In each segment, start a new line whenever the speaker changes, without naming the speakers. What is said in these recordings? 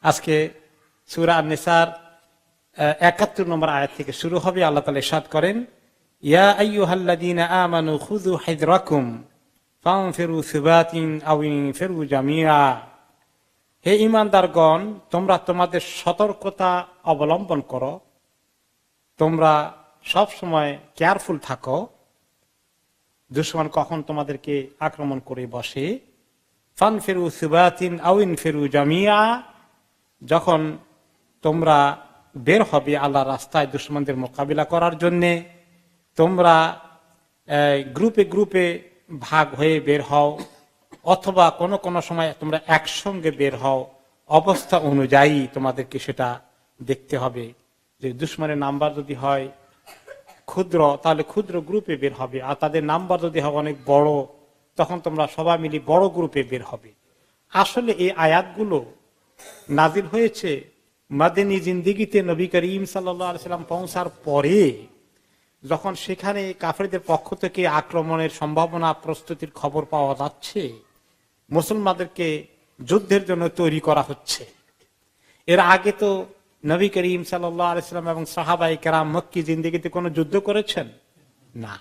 আজকে সূরা আন-নিসার ৭১ নম্বর আয়াত থেকে শুরু হবে। আল্লাহ তাআলা ইরশাদ করেন, ইয়া আইয়ুহাল্লাযীনা আমানু খুযু হিযরাকুম ফানফিরু সুবাতিন আও ইনফিরু জামিআ। হে ঈমানদারগণ, তোমরা তোমাদের সতর্কতা অবলম্বন করো, তোমরা সব সময় কেয়ারফুল থাকো, দুশমন কখন তোমাদেরকে আক্রমণ করে বসে। ফানফিরু সুবাতিন আও ইনফিরু জামিআ, যখন তোমরা বের হবে আল্লাহর রাস্তায় দুশমনদের মোকাবিলা করার জন্যে, তোমরা গ্রুপে গ্রুপে ভাগ হয়ে বের হও, অথবা কোনো কোনো সময় তোমরা একসঙ্গে বের হও। অবস্থা অনুযায়ী তোমাদেরকে সেটা দেখতে হবে যে দুশমনের নাম্বার যদি হয় ক্ষুদ্র, তাহলে ক্ষুদ্র গ্রুপে বের হবে, আর তাদের নাম্বার যদি হয় অনেক বড়, তখন তোমরা সবাই মিলে বড় গ্রুপে বের হবে। আসলে এই আয়াতগুলো নাজিল হয়েছে মাদানী জিন্দেগিতে নবী করিম সাল্লাল্লাহু আলাইহি সাল্লাম পৌঁছার পরে, যখন সেখানে কাফেরদের পক্ষ থেকে আক্রমণের সম্ভাবনা প্রস্তুতির খবর পাওয়া যাচ্ছে, মুসলমানদেরকে যুদ্ধের জন্য তৈরি করা হচ্ছে। এর আগে তো নবী করিম সাল্লাল্লাহু আলাইহি সাল্লাম এবং সাহাবায়ে কেরাম মক্কি জিন্দেগিতে কোনো যুদ্ধ করেছেন না।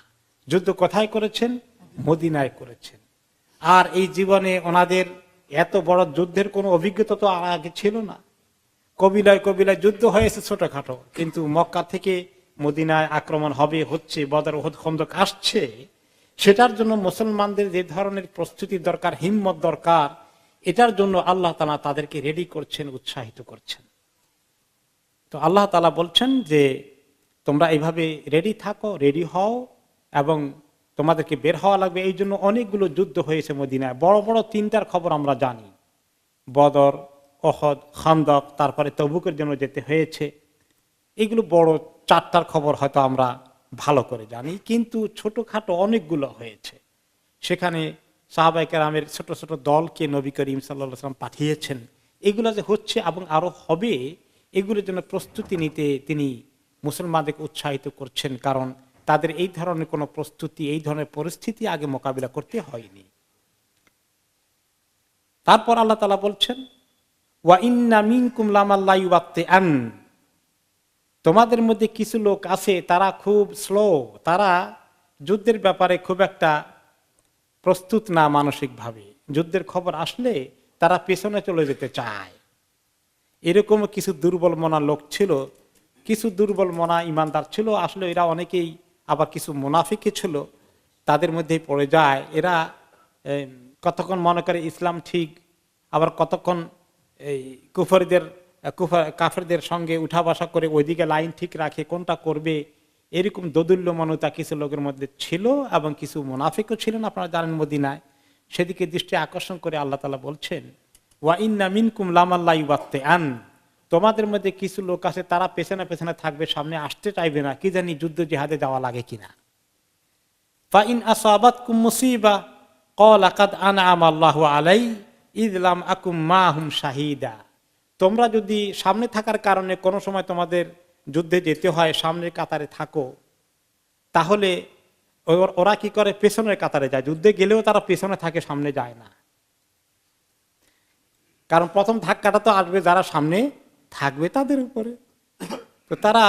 যুদ্ধ কোথায় করেছেন? মদিনায় করেছেন। আর এই জীবনে ওনাদের এত বড় যুদ্ধের কোনো অভিজ্ঞতা তো আগে ছিল না। কবিলায় কবিলায় যুদ্ধ হয়েছে ছোটখাটো, কিন্তু মক্কা থেকে মদিনায় আক্রমণ হবে, হচ্ছে, বদর উহুদ খন্দক আসছে, সেটার জন্য মুসলমানদের যে ধরনের প্রস্তুতি দরকার, হিম্মত দরকার, এটার জন্য আল্লাহ তাআলা তাদেরকে রেডি করছেন, উৎসাহিত করছেন। তো আল্লাহ তাআলা বলছেন যে তোমরা এইভাবে রেডি থাকো, রেডি হও, এবং তোমাদেরকে বের হওয়া লাগবে। এই জন্য অনেকগুলো যুদ্ধ হয়েছে মদিনায়। বড় বড় তিনটার খবর আমরা জানি, বদর, উহুদ, খন্দক, তারপরে তবুকের জন্য যেতে হয়েছে। এগুলো বড় চারটার খবর হয়তো আমরা ভালো করে জানি, কিন্তু ছোটখাটো অনেকগুলো হয়েছে। সেখানে সাহাবায়ে কেরামের ছোট ছোট দলকে নবী করিম সাল্লাল্লাহু আলাইহি ওয়াসাল্লাম পাঠিয়েছেন। এগুলো যে হচ্ছে এবং আরো হবে, এগুলোর জন্য প্রস্তুতি নিতে তিনি মুসলমানদেরকে উৎসাহিত করছেন, কারণ তাদের এই ধরনের কোনো প্রস্তুতি, এই ধরনের পরিস্থিতি আগে মোকাবিলা করতে হয়নি। তারপর আল্লাহ তাআলা বলছেন, ওয়া ইন্না মিনকুম লামান লা ইউবাত্তিআন, তোমাদের মধ্যে কিছু লোক আছে তারা খুব স্লো, তারা যুদ্ধের ব্যাপারে খুব একটা প্রস্তুত না মানসিকভাবে। যুদ্ধের খবর আসলে তারা পেছনে চলে যেতে চায়। এরকম কিছু দুর্বল মনা লোক ছিল, কিছু দুর্বল মনা ইমানদার ছিল। আসলে এরা অনেকেই আবার কিছু মুনাফিকই ছিল, তাদের মধ্যেই পড়ে যায়। এরা কতক্ষণ মনে করে ইসলাম ঠিক, আবার কতক্ষণ এই কাফেরদের সঙ্গে উঠা বসা করে ওইদিকে লাইন ঠিক রাখে, কোনটা করবে, এরকম দোদুল্যমানতা কিছু লোকের মধ্যে ছিল, এবং কিছু মুনাফিকও ছিলেন, আপনারা জানেন মদিনায়। সেদিকে দৃষ্টি আকর্ষণ করে আল্লাহ তাআলা বলছেন, ওয়া ইন্না মিনকুম লামান লা ইউবাত্তিআন, তোমাদের মধ্যে কিছু লোক আছে তারা পেছনে পেছনে থাকবে, সামনে আসতে চাইবে না, কি জানি যুদ্ধ জিহাদে যাওয়া লাগে কিনা। ফা ইন আসাবাতকুম মুসিবা ক্বালা কাদ আনআমা আল্লাহু আলাই ইয লাম আকুম মাহুম শাহীদা, তোমরা যদি সামনে থাকার কারণে কোনো সময় তোমাদের যুদ্ধে যেতে হয়, সামনের কাতারে থাকো, তাহলে ওরা কি করে? পেছনের কাতারে যায়। যুদ্ধে গেলেও তারা পেছনে থাকে, সামনে যায় না। কারণ প্রথম ধাক্কাটা তো আসবে যারা সামনে থাকবে তাদের উপরে। তো তারা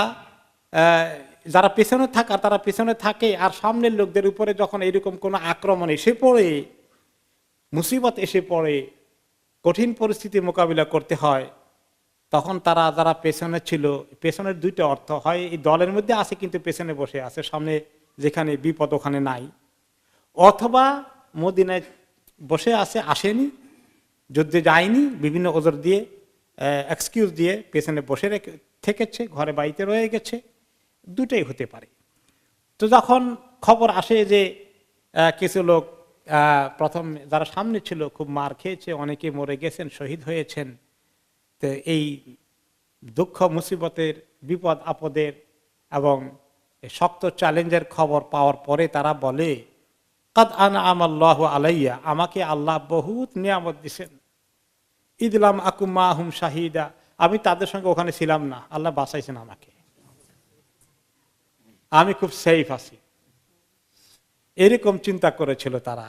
যারা পেছনে থাকার তারা পেছনে থাকে, আর সামনের লোকদের উপরে যখন এরকম কোনো আক্রমণ এসে পড়ে, মুসিবত এসে পড়ে, কঠিন পরিস্থিতি মোকাবিলা করতে হয়, তখন তারা যারা পেছনে ছিল, পেছনের দুইটা অর্থ হয়, এই দলের মধ্যে আছে কিন্তু পেছনে বসে আছে, সামনে যেখানে বিপদ ওখানে নাই, অথবা মদিনায় বসে আছে, আসেনি, যুদ্ধে যায়নি, বিভিন্ন ওজর দিয়ে এক্সকিউজ দিয়ে পেছনে বসে থেকেছে, ঘরে বাড়িতে রয়ে গেছে, দুটোই হতে পারে। তো যখন খবর আসে যে কিছু লোক প্রথম যারা সামনে ছিল খুব মার খেয়েছে, অনেকে মরে গেছেন, শহীদ হয়েছেন, তো এই দুঃখ মুসিবতের, বিপদ আপদের এবং শক্ত চ্যালেঞ্জের খবর পাওয়ার পরে তারা বলে, কাদ আনআমা আল্লাহু আলাইয়া, আমাকে আল্লাহ বহুত নিয়ামত দিয়েছেন, ইয লাম আকুম মাহুম শাহীদা, আমি তাদের সঙ্গে ওখানে ছিলাম না, আল্লাহ বাঁচাইছেন আমাকে, আমি খুব সেফ আছি। এরকম চিন্তা করেছিল তারা।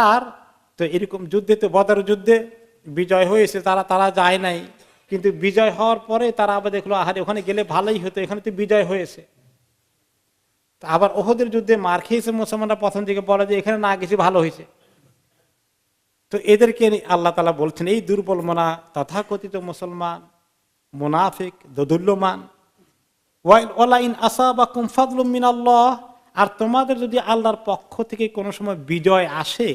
আর তো এরকম যুদ্ধে, তো বদর যুদ্ধে বিজয় হয়েছে, তারা যায় নাই, কিন্তু বিজয় হওয়ার পরে তারা আবার দেখলো আহারে ওখানে গেলে ভালোই হতো, এখানে তো বিজয় হয়েছে। আবার ওহদের যুদ্ধে মার খেয়েছে মুসলমানরা, প্রথম দিকে বলে যে এখানে না গেছি ভালো হয়েছে। তো এদেরকে আল্লাহ তাআলা বলছেন এই দুর্বল মনা তথাকথিত মুসলমান, মুনাফিক, দোদুল্যমান, ওয়ালাইন আসাবাকুম ফাদলুম মিনাল্লাহ, আর তোমাদের যদি আল্লাহর পক্ষ থেকে কোনো সময় বিজয় আসে,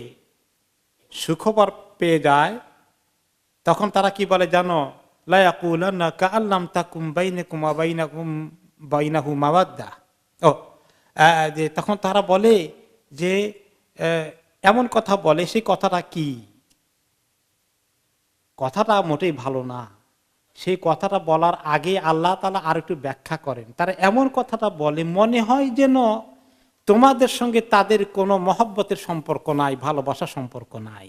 সুখবর পেয়ে যায়, তখন তারা কি বলে জানো, লা ইয়াকুলান্না কাআল্লাম তাকুম বাইনাকুম ওয়া বাইনাহু মাওয়াদ্দা। যে তখন তারা বলে যে এমন কথা বলে, সেই কথাটা কি? কথাটা মোটেই ভালো না। সেই কথাটা বলার আগে আল্লাহ তাআলা আর একটু ব্যাখ্যা করেন। তারা এমন কথাটা বলে মনে হয় যেন তোমাদের সঙ্গে তাদের কোনো মহব্বতের সম্পর্ক নাই, ভালোবাসার সম্পর্ক নাই,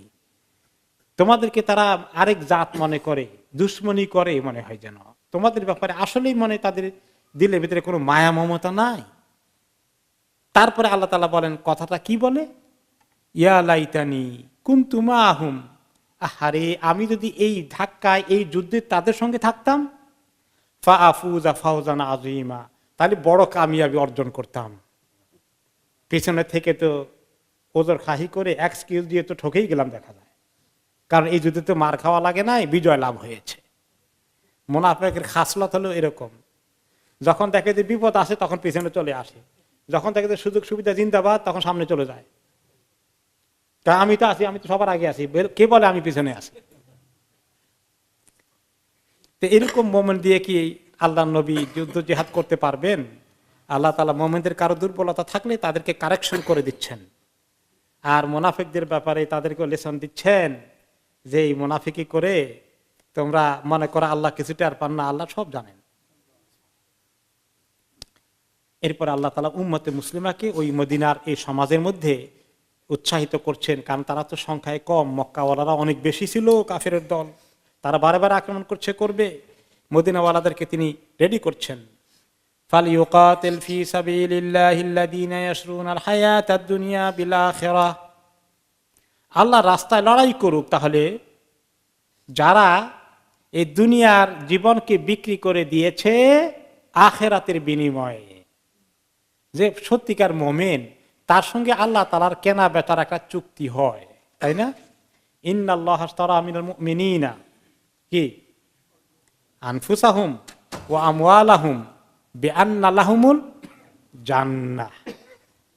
তোমাদেরকে তারা আরেক জাত মনে করে, দুশ্মনী করে মনে হয়, যেন তোমাদের ব্যাপারে আসলেই মনে তাদের দিলের ভিতরে কোনো মায়া মমতা নাই। তারপরে আল্লাহ তাআলা বলেন, কথাটা কি বলে, ইয়া লাইতানি কুনতু মাআহুম, আহারে আমি যদি এই ধাক্কায়, এই যুদ্ধে তাদের সঙ্গে থাকতাম, ফাআফুজা ফাওজান আযীমা, তাহলে বড় কামিয়াবি অর্জন করতাম। পেছনে থেকে তো ওজর খাহি করে এক্সকিউজ দিয়ে তো ঠকেই গেলাম দেখা যায়, কারণ এই যুদ্ধে তো মার খাওয়া লাগে নাই, বিজয় লাভ হয়েছে। মুনাফিকের খাসলত হলো এরকম, যখন দেখে যে বিপদ আসে তখন পিছনে চলে আসে, যখন দেখে যে সুযোগ সুবিধা জিন্দাবাদ তখন সামনে চলে যায়। আমি তো আছি, আমি তো সবার আগে আছি, কে বলে আমি পিছনে আছি? তো এরকম মোমেন্ট দিয়ে কি আল্লাহ নবী যুদ্ধ জিহাদ করতে পারবেন? আল্লাহ তাআলা মোমেনদের কারো দুর্বলতা থাকলে তাদেরকে কারেকশন করে দিচ্ছেন, আর মুনাফিকদের ব্যাপারে তাদেরকে লেসন দিচ্ছেন যে এই মুনাফিকি করে তোমরা মনে করো আল্লাহ কিছুটা আর পান না, আল্লাহ সব জানেন। এরপর আল্লাহ তাআলা উম্মতে মুসলিমাকে ওই মদিনার এই সমাজের মধ্যে উৎসাহিত করছেন, কারণ তারা তো সংখ্যায় কম, মক্কাওয়ালারা অনেক বেশি ছিল, কাফেরের দল, তারা বারে বারে আক্রমণ করবে। মদিনাওয়ালাদেরকে তিনি রেডি করছেন, ফালিয়ুকাতিল ফি সাবিলিল্লাহিল্লাযীনা ইয়াশরুনাল হায়াতাদ দুনিয়া বিল আখিরাহ, আল্লাহর রাস্তায় লড়াই করুক তাহলে যারা এই দুনিয়ার জীবনকে বিক্রি করে দিয়েছে আখিরাতের বিনিময়ে। যে সত্যিকার মুমিন, তার সঙ্গে আল্লাহ তাআলার কেনা বেচার একটা চুক্তি হয়, তাই না? ইন্নাল্লাহা আশতারা মিনাল মুমিনিনা কি আনফুসাহুম ওয়া আমওয়ালাহুম বিআন্না লাহুমুল জান্নাহ।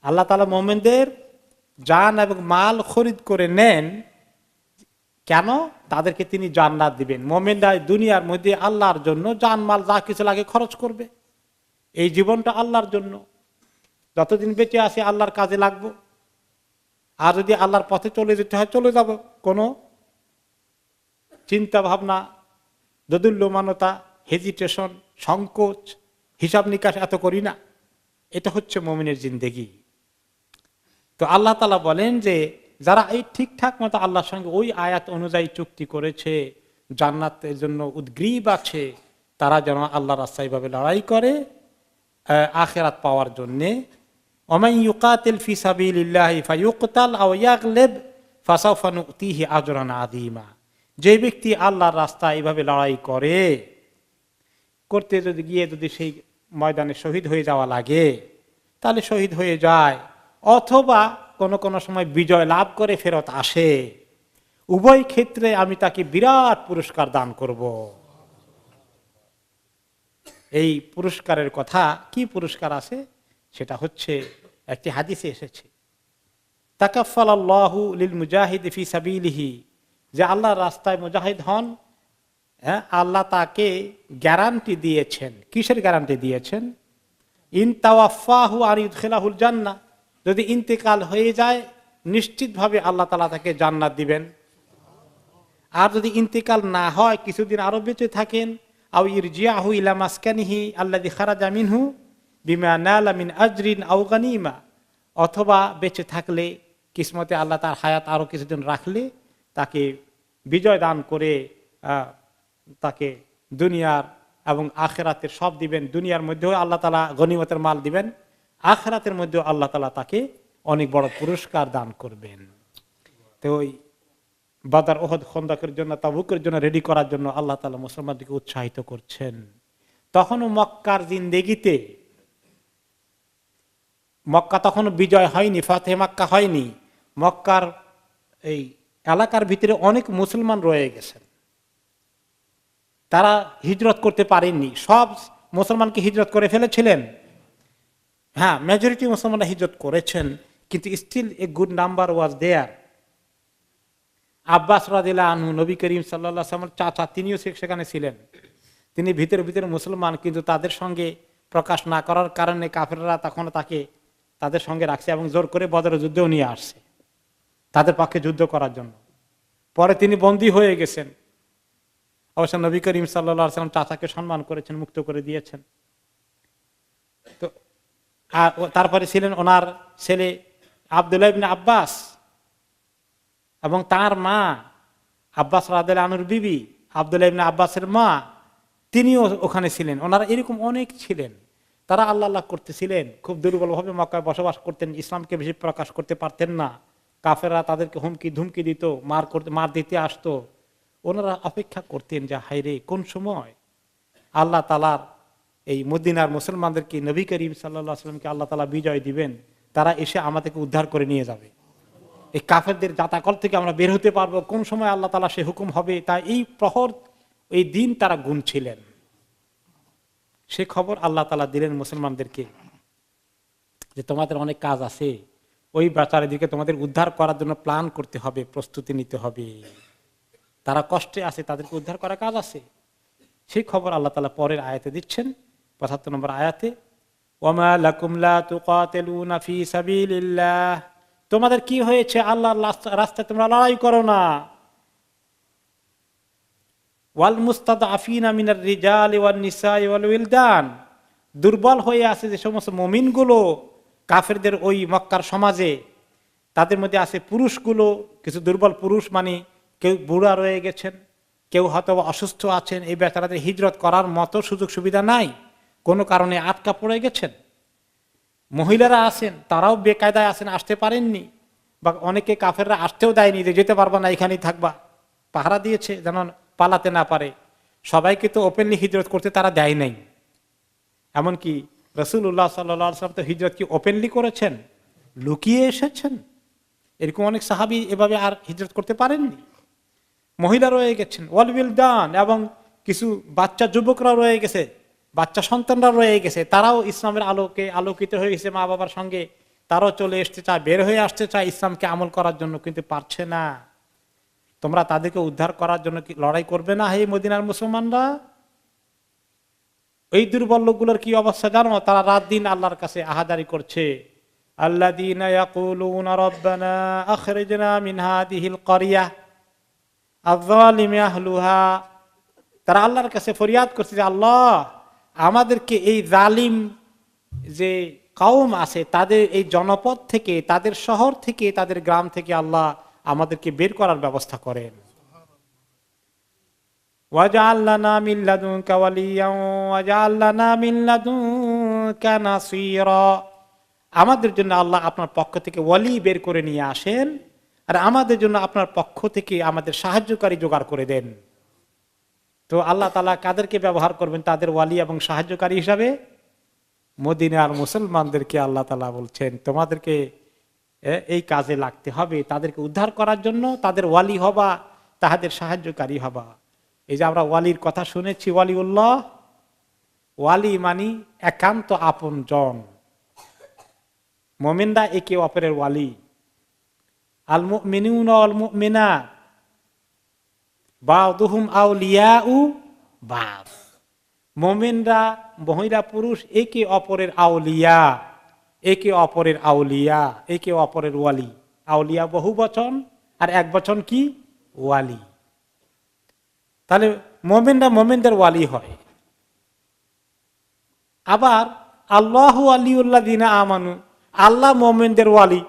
আল্লাহ তাআলা মুমিনদের জান এবং মাল খরিদ করে নেন, কেন? তাদেরকে তিনি জান্নাত দিবেন। মুমিনরা দুনিয়ার মধ্যে আল্লাহর জন্য জান মাল যা কিছু লাগে খরচ করবে, এই জীবনটা আল্লাহর জন্য, যতদিন বেঁচে আছি আল্লাহর কাজে লাগবো, আর যদি আল্লাহর পথে চলে যেতে হয় চলে যাব, কোনো চিন্তা ভাবনা, দোদুল্যমানতা, হেজিটেশন, সংকোচ, হিসাব নিকাশ এত করি না। এটা হচ্ছে মুমিনের জিন্দেগি। তো আল্লাহ তাআলা বলেন যে যারা এই ঠিকঠাক মতো আল্লাহর সঙ্গে ওই আয়াত অনুযায়ী চুক্তি করেছে, জান্নাতের জন্য উদ্গ্রীব আছে, তারা যেন আল্লাহর রাস্তায় ভাবে লড়াই করে আখিরাত পাওয়ার জন্যে। ওমান ইউকাতিল ফি সাবিলিল্লাহি ফায়ুকতাল আও ইয়াগলিব ফাসাউফা নুতিহি আজরান আযীমা, যে ব্যক্তি আল্লাহর রাস্তায় এইভাবে লড়াই করতে যদি গিয়ে যদি সেই ময়দানে শহীদ হয়ে যাওয়া লাগে, তাহলে শহীদ হয়ে যায়, অথবা কোন সময় বিজয় লাভ করে ফেরত আসে, উভয় ক্ষেত্রে আমি তাকে বিরাট পুরস্কার দান করব। এই পুরস্কারের কথা, কি পুরস্কার আছে সেটা হচ্ছে একটি হাদিসে এসেছে, তাকাফফালাল্লাহু লিল মুজাহিদি ফি সাবিলিহি, যে আল্লাহর রাস্তায় মুজাহিদ হন, আল্লাহ তাকে গ্যারান্টি দিয়েছেন। কিসের গ্যারান্টি দিয়েছেন? ইন তাওয়াফাহু আর ইউদখিলাহুল জান্নাহ, যদি ইন্তেকাল হয়ে যায় নিশ্চিতভাবে আল্লাহ তাআলা তাকে জান্নাত দিবেন। আর যদি ইন্তেকাল না হয়, কিছুদিন আরো বেঁচে থাকেন, আও ইরজিআহু ইলা মাসকানিহি আল্লাযী খারাজা মিনহু বিমা নালা মিন আজরিন আও গানিমা, অথবা বেঁচে থাকলে কিসমতে আল্লাহ তার হায়াত আরো কিছুদিন রাখলে তাকে বিজয় দান করে তাকে দুনিয়ার এবং আখিরাতের সব দিবেন। দুনিয়ার মধ্যেও আল্লাহ তাআলা গনিমতের মাল দিবেন, আখিরাতের মধ্যেও আল্লাহ তাআলা তাকে অনেক বড় পুরস্কার দান করবেন। তো বাদার, ওহদ, খন্দকের জন্য, তাবুকের জন্য রেডি করার জন্য আল্লাহ তাআলা মুসলমানদেরকে উৎসাহিত করছেন। তখনও মক্কার জিন্দেগিতে, মক্কা তখনও বিজয় হয়নি, ফাতহে মক্কা হয়নি। মক্কার এই এলাকার ভিতরে অনেক মুসলমান রয়ে গেছেন, তারা হিজরত করতে পারেননি। সব মুসলমানকে হিজরত করে ফেলেছিলেন, হ্যাঁ মেজরিটি মুসলমানরা হিজরত করেছেন, কিন্তু still a good number was there. Abbas রাদিয়াল্লাহু আনহু, নবী করিম সাল্লাল্লাহু আলাইহি ওয়াসাল্লামের চাচা, তিনিও সেখানে ছিলেন। তিনি ভিতরে ভিতরে মুসলমান, কিন্তু তাদের সঙ্গে প্রকাশ না করার কারণে কাফেররা তখন তাকে তাদের সঙ্গে রাখছে এবং জোর করে বদরের যুদ্ধেও নিয়ে আসছে তাদের পক্ষে যুদ্ধ করার জন্য। পরে তিনি বন্দী হয়ে গেছেন। অবশ্য নবী করিম সাল্লাল্লাহু আলাইহি ওয়াসাল্লাম চাচাকে সম্মান করেছেন, মুক্ত করে দিয়েছেন। তো আর তারপরে ছিলেন ওনার ছেলে আব্দুল্লাহ ইবনে আব্বাস এবং তার মা আব্বাস রাদিয়াল্লাহু আনহুর বিবি আব্দুল্লাহ ইবনে আব্বাসের মা, তিনিও ওখানে ছিলেন। ওনারা এরকম অনেক ছিলেন, তারা আল্লাহ আল্লাহ করতেছিলেন, খুব দুর্বলভাবে মক্কায় বসবাস করতেন, ইসলামকে বেশি প্রকাশ করতে পারতেন না। কাফেররা তাদেরকে হুমকি ধুমকি দিত, মার দিতে আসতো। ওনারা অপেক্ষা করতেন যে হায়রে কোন সময় আল্লাহ তাআলার এই মদিনার মুসলমানদেরকে, নবী করিম সাল্লাল্লাহু আলাইহি ওয়াসাল্লামকে আল্লাহ তাআলা বিজয় দিবেন, তারা এসে আমাদেরকে উদ্ধার করে নিয়ে যাবে, এই কাফেরদের জাতাকল থেকে আমরা বের হতে পারবো, কোন সময় আল্লাহ তাআলা সে হুকুম হবে। তাই এই প্রহর, এই দিন তারা গুনছিলেন। সে খবর আল্লাহ তাআলা দিলেন মুসলমানদেরকে যে তোমাদের অনেক কাজ আছে, ওই বেচার দিকে তোমাদের উদ্ধার করার জন্য প্ল্যান করতে হবে, প্রস্তুতি নিতে হবে। তারা কষ্টে আছে, তাদেরকে উদ্ধার করার কাজ আছে। সেই খবর আল্লাহ তাআলা পরের আয়াতে দিচ্ছেন, ৭৫ নম্বর আয়াতে, ওয়ামা লাকুম লা তুকাতিলুনা ফি সাবিলিল্লাহ, তোমাদের কি হয়েছে আল্লাহর রাস্তায় তোমরা লড়াই করো না। ওয়াল মুস্তাদআফিনা মিনার রিজালি ওয়ান নিসাই ওয়াল উইলদান, দুর্বল হয়ে আছে যে সমস্ত মুমিনগুলো কাফেরদের ওই মক্কার সমাজে, তাদের মধ্যে আছে পুরুষগুলো, কিছু দুর্বল পুরুষ, মানে কেউ বুড়া রয়ে গেছেন, কেউ হয়তো অসুস্থ আছেন, এই বেচারাদের হিজরত করার মতো সুযোগ সুবিধা নাই, কোনো কারণে আটকা পড়ে গেছেন। মহিলারা আছেন, তারাও বেকায়দায় আছেন, আসতে পারেননি, বা অনেকে কাফেররা আসতেও দেয়নি, যে যেতে পারবা না, এখানেই থাকবা, পাহারা দিয়েছে যেন পালাতে না পারে। সবাইকে তো ওপেনলি হিজরত করতে তারা দেয় নাই। এমনকি রাসূলুল্লাহ সাল্লাল্লাহু আলাইহি ওয়াসাল্লাম তো হিজরত কি ওপেনলি করেছেন, লুকিয়ে এসেছেন। এরকম অনেক সাহাবী এভাবে আর হিজরত করতে পারেননি। মহিলা রয়ে গেছেন, ওয়াল উইলদান, এবং কিছু বাচ্চা যুবকরা রয়ে গেছে, বাচ্চা সন্তানরা রয়ে গেছে, তারাও ইসলামের আলোকে আলোকিত হয়ে গেছে মা বাবার সঙ্গে, তারাও চলে আসতে চায়, বের হয়ে আসতে চায় ইসলামকে আমল করার জন্য, কিন্তু পারছে না। তোমরা তাদেরকে উদ্ধার করার জন্য কি লড়াই করবে না হে মদিনার মুসলমানরা? এই দুর্বল লোকগুলোর কি অবস্থা জানো? তারা রাত দিন আল্লাহর কাছে আহাদারি করছে, আল্লাযীনা ইয়াকুলুনা রাব্বানা আখরিজনা মিন হাযিহিল ক্বরিয়া আয-যালিমি আহলুহা, তারা আল্লাহর কাছে ফরিয়াদ করছে যে আল্লাহ আমাদেরকে এই জালিম যে কওম আছে তাদের এই জনপদ থেকে, তাদের শহর থেকে, তাদের গ্রাম থেকে আল্লাহ আমাদেরকে বের করার ব্যবস্থা করেন। ওয়াজআল লানা মিন লাদুনকা ওয়ালিয়্যান ওয়াজআল লানা মিন লাদুনকা নাসীরা, আমাদের জন্য আল্লাহ আপনার পক্ষ থেকে ওয়ালি বের করে নিয়ে আসেন, আর আমাদের জন্য আপনার পক্ষ থেকে আমাদের সাহায্যকারী জোগাড় করে দেন। তো আল্লাহ তাআলা কাদেরকে ব্যবহার করবেন তাদের ওয়ালি এবং সাহায্যকারী হিসাবে? মদিনার মুসলমানদেরকে আল্লাহ তাআলা বলছেন তোমাদেরকে এই কাজে লাগতে হবে, তাদেরকে উদ্ধার করার জন্য তাদের ওয়ালি হবা, তাদের সাহায্যকারী হবা। এই যে আমরা ওয়ালির কথা শুনেছি, ওয়ালিউল্লাহ, ওয়ালি মানি একান্ত আপন জন। মুমিনরা একে অপরের ওয়ালি। আল মুমিনুনা ওয়াল মুমিনাত বা'দুহুম আউলিয়াউ বা'দ, মুমিনরা মহিলা পুরুষ একে অপরের আউলিয়া, একে অপরের আউলিয়া, একে অপরের ওয়ালি। আউলিয়া বহু বচন, আর এক বচন কি? ওয়ালি। তাহলে মুমিনরা মুমিনদের ওয়ালি হয়। আবার আল্লাহু ওয়ালিউল্লাযিনা আমানু, আল্লাহ মুমিনদের ওয়ালি।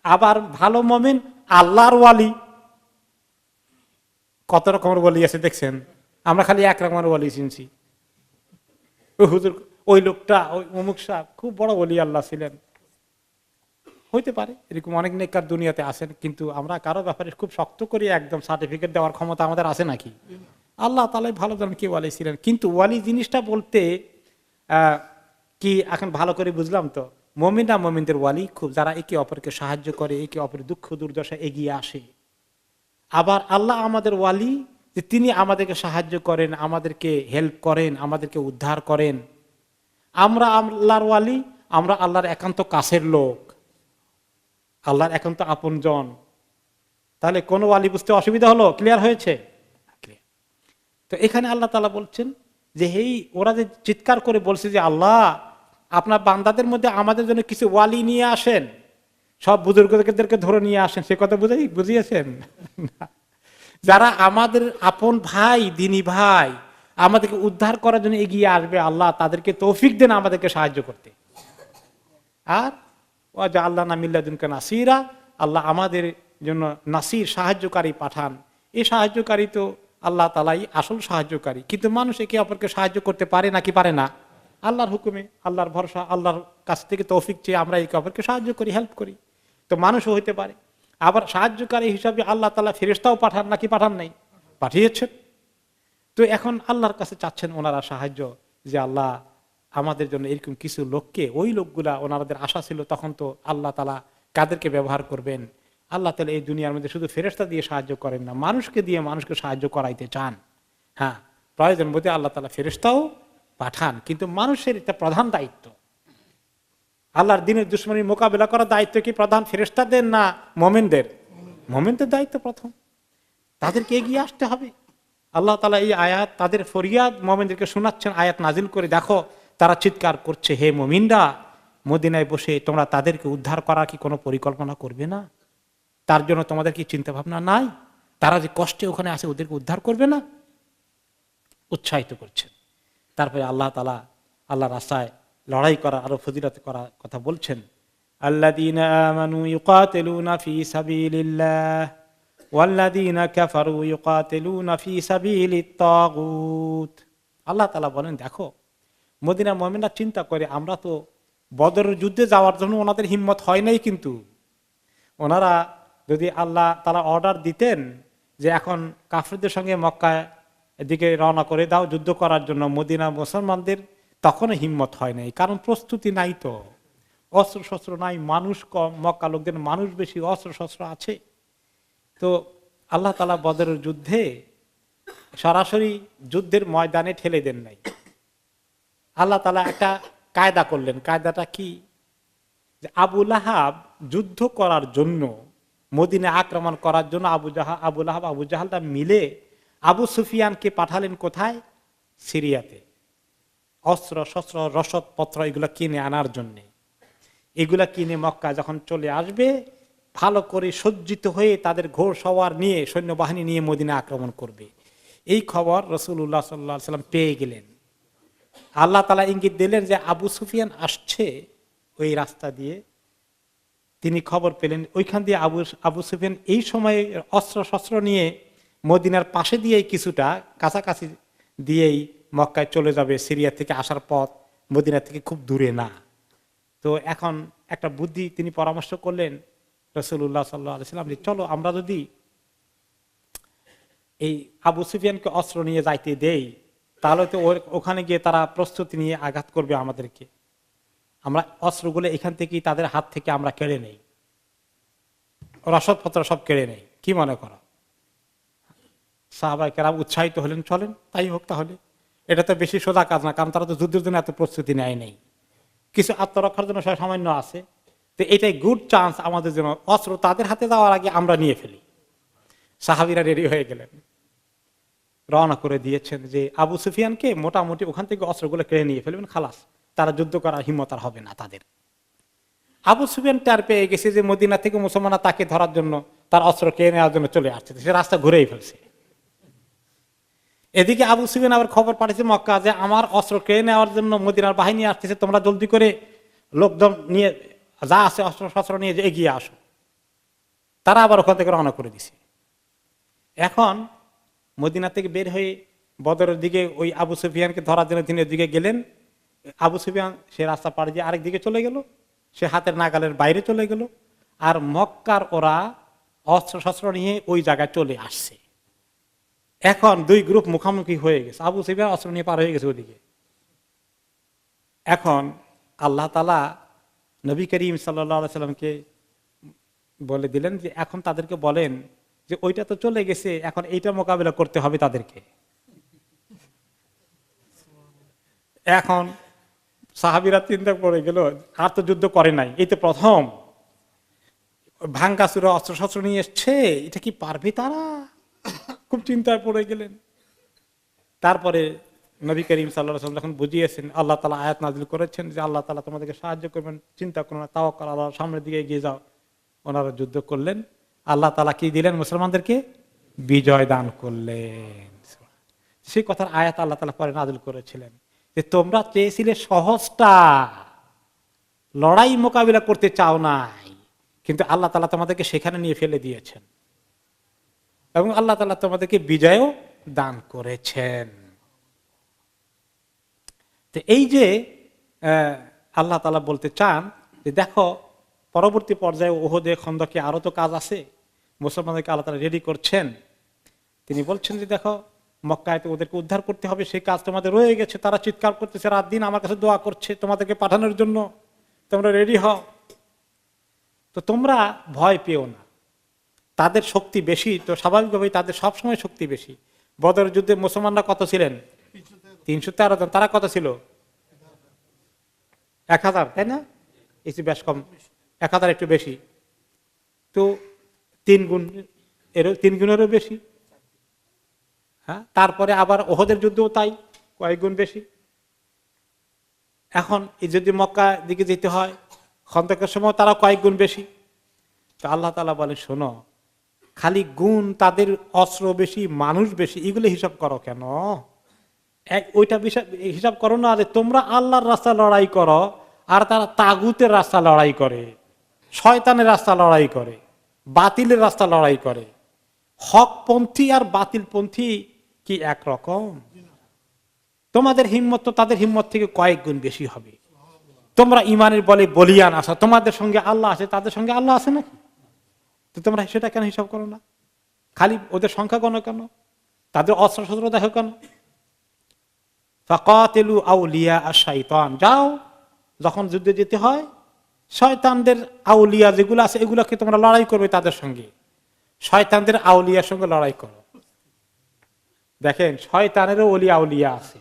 আবার ভালো মুমিন আল্লাহর ওয়ালি। কত রকমের ওয়ালি আছে দেখছেন? আমরা খালি এক রকমের ওয়ালি চিনছি। হুজুর ওই লোকটা, ওই অমুক সাহেব খুব বড় ওলি আল্লাহ ছিলেন। হইতে পারে, এরকম অনেক নেককার দুনিয়াতে আছেন, কিন্তু আমরা কারো ব্যাপারে খুব শক্ত করে একদম সার্টিফিকেট দেওয়ার ক্ষমতা আমাদের আছে নাকি? আল্লাহ তাআলাই ভালো জানেন কে ওয়ালি ছিলেন। কিন্তু ওয়ালি জিনিসটা বলতে কি এখন ভালো করে বুঝলাম তো, মুমিনরা মুমিনদের ওয়ালি খুব, যারা একে অপরকে সাহায্য করে, একে অপরের দুঃখ দুর্দশা এগিয়ে আসে। আবার আল্লাহ আমাদের ওয়ালি, যে তিনি আমাদেরকে সাহায্য করেন, আমাদেরকে হেল্প করেন, আমাদেরকে উদ্ধার করেন। আমরা আল্লাহর ওয়ালি, আমরা আল্লাহর একান্ত কাছের লোক, আল্লাহর একান্ত আপনজন। তাহলে কোন ওয়ালি বুঝতে অসুবিধা হলো? ক্লিয়ার হয়েছে? তো এখানে আল্লাহ তাআলা বলছেন যে ওরা যে চিৎকার করে বলছে যে আল্লাহ আপনার বান্দাদের মধ্যে আমাদের জন্য কিছু ওয়ালি নিয়ে আসেন, সব বুজুর্গদেরকে ধরে নিয়ে আসেন, সে কথা বুঝিয়েছেন? যারা আমাদের আপন ভাই, দিনী ভাই, আমাদেরকে উদ্ধার করার জন্য এগিয়ে আসবে, আল্লাহ তাদেরকে তৌফিক দেন আমাদেরকে সাহায্য করতে। আর আল্লাহ নামিল্লাদুনকা নাসিরা, আল্লাহ আমাদের জন্য নাসির সাহায্যকারী পাঠান। এই সাহায্যকারী তো আল্লাহ তাআলাই আসল সাহায্যকারী। কিন্তু মানুষ একে অপরকে সাহায্য করতে পারে নাকি পারে না? আল্লাহর হুকুমে, আল্লাহর ভরসা, আল্লাহর কাছ থেকে তৌফিক চেয়ে আমরা একে অপরকে সাহায্য করি, হেল্প করি। তো মানুষও হইতে পারে। আবার সাহায্যকারী হিসাবে আল্লাহ তাআলা ফেরেশতাও পাঠান নাকি পাঠান নাই? পাঠিয়েছেন। তো এখন আল্লাহর কাছে চাচ্ছেন ওনারা সাহায্য, যে আল্লাহ আমাদের জন্য এরকম কিছু লোককে, ওই লোকগুলা ওনাদের আশা ছিল তখন, তো আল্লাহ তাআলা কাদেরকে ব্যবহার করবেন? আল্লাহ তাআলা এই দুনিয়ার মধ্যে শুধু ফেরেশতা দিয়ে সাহায্য করেন না, মানুষকে দিয়ে মানুষকে সাহায্য করাইতে চান। হ্যাঁ, প্রয়োজন বোধে আল্লাহ তাআলা ফেরেশতাও পাঠান, কিন্তু মানুষের এটা প্রধান দায়িত্ব। আল্লাহর দ্বীনের দুশমনির মোকাবেলা করার দায়িত্ব কি প্রধান ফেরেশতাদের না মুমিনদের? মুমিনদের দায়িত্ব প্রথম, তাদেরকে এগিয়ে আসতে হবে। আল্লাহ তাআলা এই আয়াত, তাদের ফরিয়াদ মুমিনদেরকে শোনাচ্ছেন, আয়াত নাজিল করে, দেখো তারা চিৎকার করছে, হে মুমিনরা, মদিনায় বসে তোমরা তাদেরকে উদ্ধার করার কি কোনো পরিকল্পনা করবে না? তার জন্য তোমাদের কি চিন্তা ভাবনা নাই? তারা যে কষ্টে ওখানে আসে, ওদেরকে উদ্ধার করবে না? উৎসাহিত করছেন। তারপরে আল্লাহ তাআলা আল্লাহর রাস্তায় লড়াই করা, আরো ফজিলত করার কথা বলছেন। আল্লাযীনা আমানু ইউকাতিলুনা ফী সাবিলিল্লাহ ওয়াল্লাযীনা কাফারু ইউকাতিলুনা ফী সাবিলিত তাগুত। আল্লাহ তাআলা বলেন, দেখো মদিনার মুমিনরা চিন্তা করে, আমরা তো বদরের যুদ্ধে যাওয়ার জন্য ওনাদের হিম্মত হয় নাই, কিন্তু ওনারা যদি আল্লাহ তাআলা অর্ডার দিতেন যে এখন কাফিরদের সঙ্গে মক্কায় এদিকে রওনা করে দাও যুদ্ধ করার জন্য, মদিনা মুসলমানদের তখনও হিম্মত হয় নাই, কারণ প্রস্তুতি নাই, তো অস্ত্র শস্ত্র নাই, মানুষ কম, মক্কা লোকদের মানুষ বেশি, অস্ত্র শস্ত্র আছে। তো আল্লাহ তাআলা বদরের যুদ্ধে সরাসরি যুদ্ধের ময়দানে ঠেলে দেন নাই। আল্লাহ তাআলা একটা কায়দা করলেন। কায়দাটা কি? যে আবু লাহাব যুদ্ধ করার জন্য, মদিনা আক্রমণ করার জন্য আবু লাহাব আবু জাহালটা মিলে আবু সুফিয়ানকে পাঠালেন কোথায়? সিরিয়াতে, অস্ত্র শস্ত্র রসদপত্র এগুলা কিনে আনার জন্য। এগুলা কিনে মক্কা যখন চলে আসবে, ভালো করে সজ্জিত হয়ে তাদের ঘোড় সওয়ার নিয়ে, সৈন্যবাহিনী নিয়ে মদিনা আক্রমণ করবে। এই খবর রাসূলুল্লাহ সাল্লাল্লাহু আলাইহি ওয়াসাল্লাম পেয়ে গেলেন। আল্লাহ তাআলা ইঙ্গিত দিলেন যে আবু সুফিয়ান আসছে ওই রাস্তা দিয়ে। তিনি খবর পেলেন, ওইখান দিয়ে আবু সুফিয়ান এই সময় অস্ত্র শস্ত্র নিয়ে মদিনার পাশে দিয়েই, কিছুটা কাছাকাছি দিয়েই মক্কায় চলে যাবে। সিরিয়া থেকে আসার পথ মদিনা থেকে খুব দূরে না। তো এখন একটা বুদ্ধি তিনি পরামর্শ করলেন রাসূলুল্লাহ সাল্লাল্লাহু আলাইহি ওয়াসাল্লাম, চলো আমরা যদি এই আবু সুফিয়ানকে অস্ত্র নিয়ে যাইতে দেই, তাহলে তো ওখানে গিয়ে তারা প্রস্তুতি নিয়ে আঘাত করবে আমাদেরকে। আমরা অস্ত্রগুলো এখান থেকেই তাদের হাত থেকে আমরা কেড়ে নেই, রসদপত্র সব কেড়ে নেই, কি মনে করো? সাহাবায়ে কেরাম উৎসাহিত হলেন, চলেন তাই হোক তাহলে। এটা তো বেশি সোজা কাজ না, কারণ তারা তো যুদ্ধের জন্য এত প্রস্তুতি নেয় নেই, কিছু আত্মরক্ষার জন্য সামান্য আছে। তো এটাই গুড চান্স আমাদের জন্য, অস্ত্র তাদের হাতে যাওয়ার আগে আমরা নিয়ে ফেলি। সাহাবীরা রেডি হয়ে গেলেন, রওনা করে দিয়েছেন যে আবু সুফিয়ানকে মোটামুটি ওখান থেকে অস্ত্রগুলো কেড়ে নিয়ে ফেলবেন, খালাস, তারা যুদ্ধ করার হিম্মত আর হবে না তাদের। আবু সুফিয়ান টের পেয়ে গেছে যে মদিনা থেকে মুসলমানরা তাকে ধরার জন্য, তার অস্ত্র কেড়ে নেওয়ার জন্য চলে আসছে, সে রাস্তা ঘুরেই ফেলছে। এদিকে আবু সুফিয়ান আবার খবর পাঠিয়েছে মক্কা যে আমার অস্ত্র কেড়ে নেওয়ার জন্য মদিনার বাহিনী আসতেছে, তোমরা জলদি করে লোকজন নিয়ে, যা আছে অস্ত্র শস্ত্র নিয়ে এগিয়ে আসো। তারা আবার ওখান থেকে রওনা করে দিছে। এখন মদিনা থেকে বের হয়ে বদরের দিকে ওই আবু সুফিয়ানকে ধরার জন্য তিনি দিকে গেলেন। আবু সুফিয়ান সে রাস্তা পাড়ি দিয়ে আরেক দিকে চলে গেল, সে হাতের নাগালের বাইরে চলে গেল। আর মক্কার ওরা অস্ত্র শস্ত্র নিয়ে ওই জায়গায় চলে আসছে। এখন দুই গ্রুপ মুখামুখি হয়ে গেছে, আবু সুফিয়ান অস্ত্র নিয়ে পার হয়ে গেছে ওদিকে। এখন আল্লাহ তাআলা নবী করিম সাল্লাল্লাহু আলাইহি সাল্লামকে বলে দিলেন যে এখন তাদেরকে বলেন যে ওইটা তো চলে গেছে, এখন এইটা মোকাবিলা করতে হবে তাদেরকে। এখন সাহাবীরা চিন্তা করে গেল, আর তো যুদ্ধ করে নাই, এই তো প্রথম ভাঙ্গাচুরা অস্ত্র শস্ত্র নিয়ে এসছে, এটা কি পারবে তারা? খুব চিন্তায় পড়ে গেলেন। তারপরে নবী করিম সাল্লাল্লাহু আলাইহি ওয়াসাল্লাম যখন বুঝিয়েছেন, আল্লাহ তাআলা আয়াত নাযিল করেছেন যে আল্লাহ তাআলা তোমাদেরকে সাহায্য করবেন, চিন্তা করো না, তাওয়াক্কুল আল্লাহ, সামনের দিকে এগিয়ে যাও। ওনারা যুদ্ধ করলেন, আল্লাহ তাআলা কি দিলেন? মুসলমানদেরকে বিজয় দান করলেন। সেই কথার আয়াত আল্লাহ তাআলা পরে নাযিল করেছিলেন যে তোমরা চেয়েছিলে সহজটা, লড়াই মোকাবিলা করতে চাও নাই, কিন্তু আল্লাহ তাআলা তোমাদেরকে সেখানে নিয়ে ফেলে দিয়েছেন এবং আল্লাহ তাআলা তোমাদেরকে বিজয়ও দান করেছেন। তো এই যে আল্লাহ তাআলা বলতে চান যে দেখো পরবর্তী পর্যায়ে উহুদে, খন্দকে আরো তো কাজ আছে, মুসলমানদেরকে আল্লাহ তাআলা রেডি করছেন। তিনি বলছেন যে দেখো মক্কায় তো ওদেরকে উদ্ধার করতে হবে, সেই কাজ তোমাদের রয়ে গেছে। তারা চিৎকার করতেছে, রাত দিন আমার কাছে দোয়া করছে তোমাদেরকে পাঠানোর জন্য, তোমরা রেডি হও। তো তোমরা ভয় পেও না, তাদের শক্তি বেশি, তো স্বাভাবিকভাবেই তাদের সবসময় শক্তি বেশি। বদরের যুদ্ধে মুসলমানরা কত ছিলেন? 313 জন। তারা কত ছিল? 1000, তাই না? একটু বেশ কম, 1000 একটু বেশি, তো 3 গুণ, এরও 3 গুণেরও বেশি। হ্যাঁ, তারপরে আবার ওহদের যুদ্ধও তাই, কয়েক গুণ বেশি। এখন যদি মক্কা দিকে যেতে হয়, খন্দকের সময় তারা কয়েক গুণ বেশি। তো আল্লাহ তাআলা বলে শোনো, খালি গুণ, তাদের অস্ত্র বেশি, মানুষ বেশি, এগুলো হিসাব করো কেন? ওইটা হিসাব করো না যে তোমরা আল্লাহর রাস্তা লড়াই করো আর তারা তাগুতের রাস্তা লড়াই করে, শয়তানের রাস্তা লড়াই করে, বাতিলের রাস্তা লড়াই করে। হকপন্থী আর বাতিলপন্থী কি একরকম? তোমাদের হিম্মত তো তাদের হিম্মত থেকে কয়েক গুণ বেশি হবে। তোমরা ইমানের বলে বলিয়ান আসো, তোমাদের সঙ্গে আল্লাহ আছে, তাদের সঙ্গে আল্লাহ আছে নাকি? তো তোমরা সেটা কেন হিসাব করো না? খালি ওদের সংখ্যা গণ কেন? তাদের অস্ত্র শস্ত্র দেখো কেন? ফাকাতিলু আউলিয়া আশ-শাইতান, যাও যখন যুদ্ধে যেতে হয় শয়তানদের আউলিয়া যেগুলো আছে এগুলোকে তোমরা লড়াই করবে, তাদের সঙ্গে শয়তানদের আউলিয়ার সঙ্গে লড়াই করো। দেখেন শয়তানেরও ওলি আউলিয়া আছে।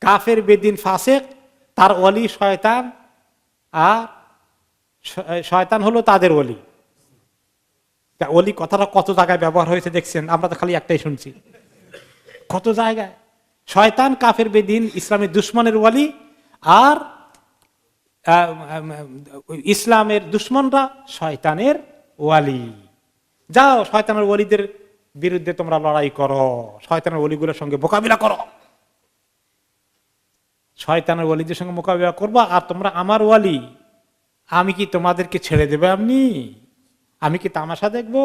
কাফের, বেদিন, ফাসেক, তার ওলি শয়তান, আর শয়তান হলো তাদের ওলি। ওলি কথাটা কত জায়গায় ব্যবহার হয়েছে দেখছেন? আমরা তো খালি একটাই শুনছি, কত জায়গায়। শয়তান, কাফের, বেদিন, ইসলামের দুশ্মনের ওলি, আর ইসলামের দুশ্মনরা শয়তানের ওয়ালি। যাও শয়তানের ওলিদের বিরুদ্ধে তোমরা লড়াই করো, শয়তানের ওলিগুলোর সঙ্গে মোকাবিলা করো। শয়তানের ওলিদের সঙ্গে মোকাবিলা করবা, আর তোমরা আমার ওয়ালি, আমি কি তোমাদেরকে ছেড়ে দেবে? আমি কি তামাশা দেখবো?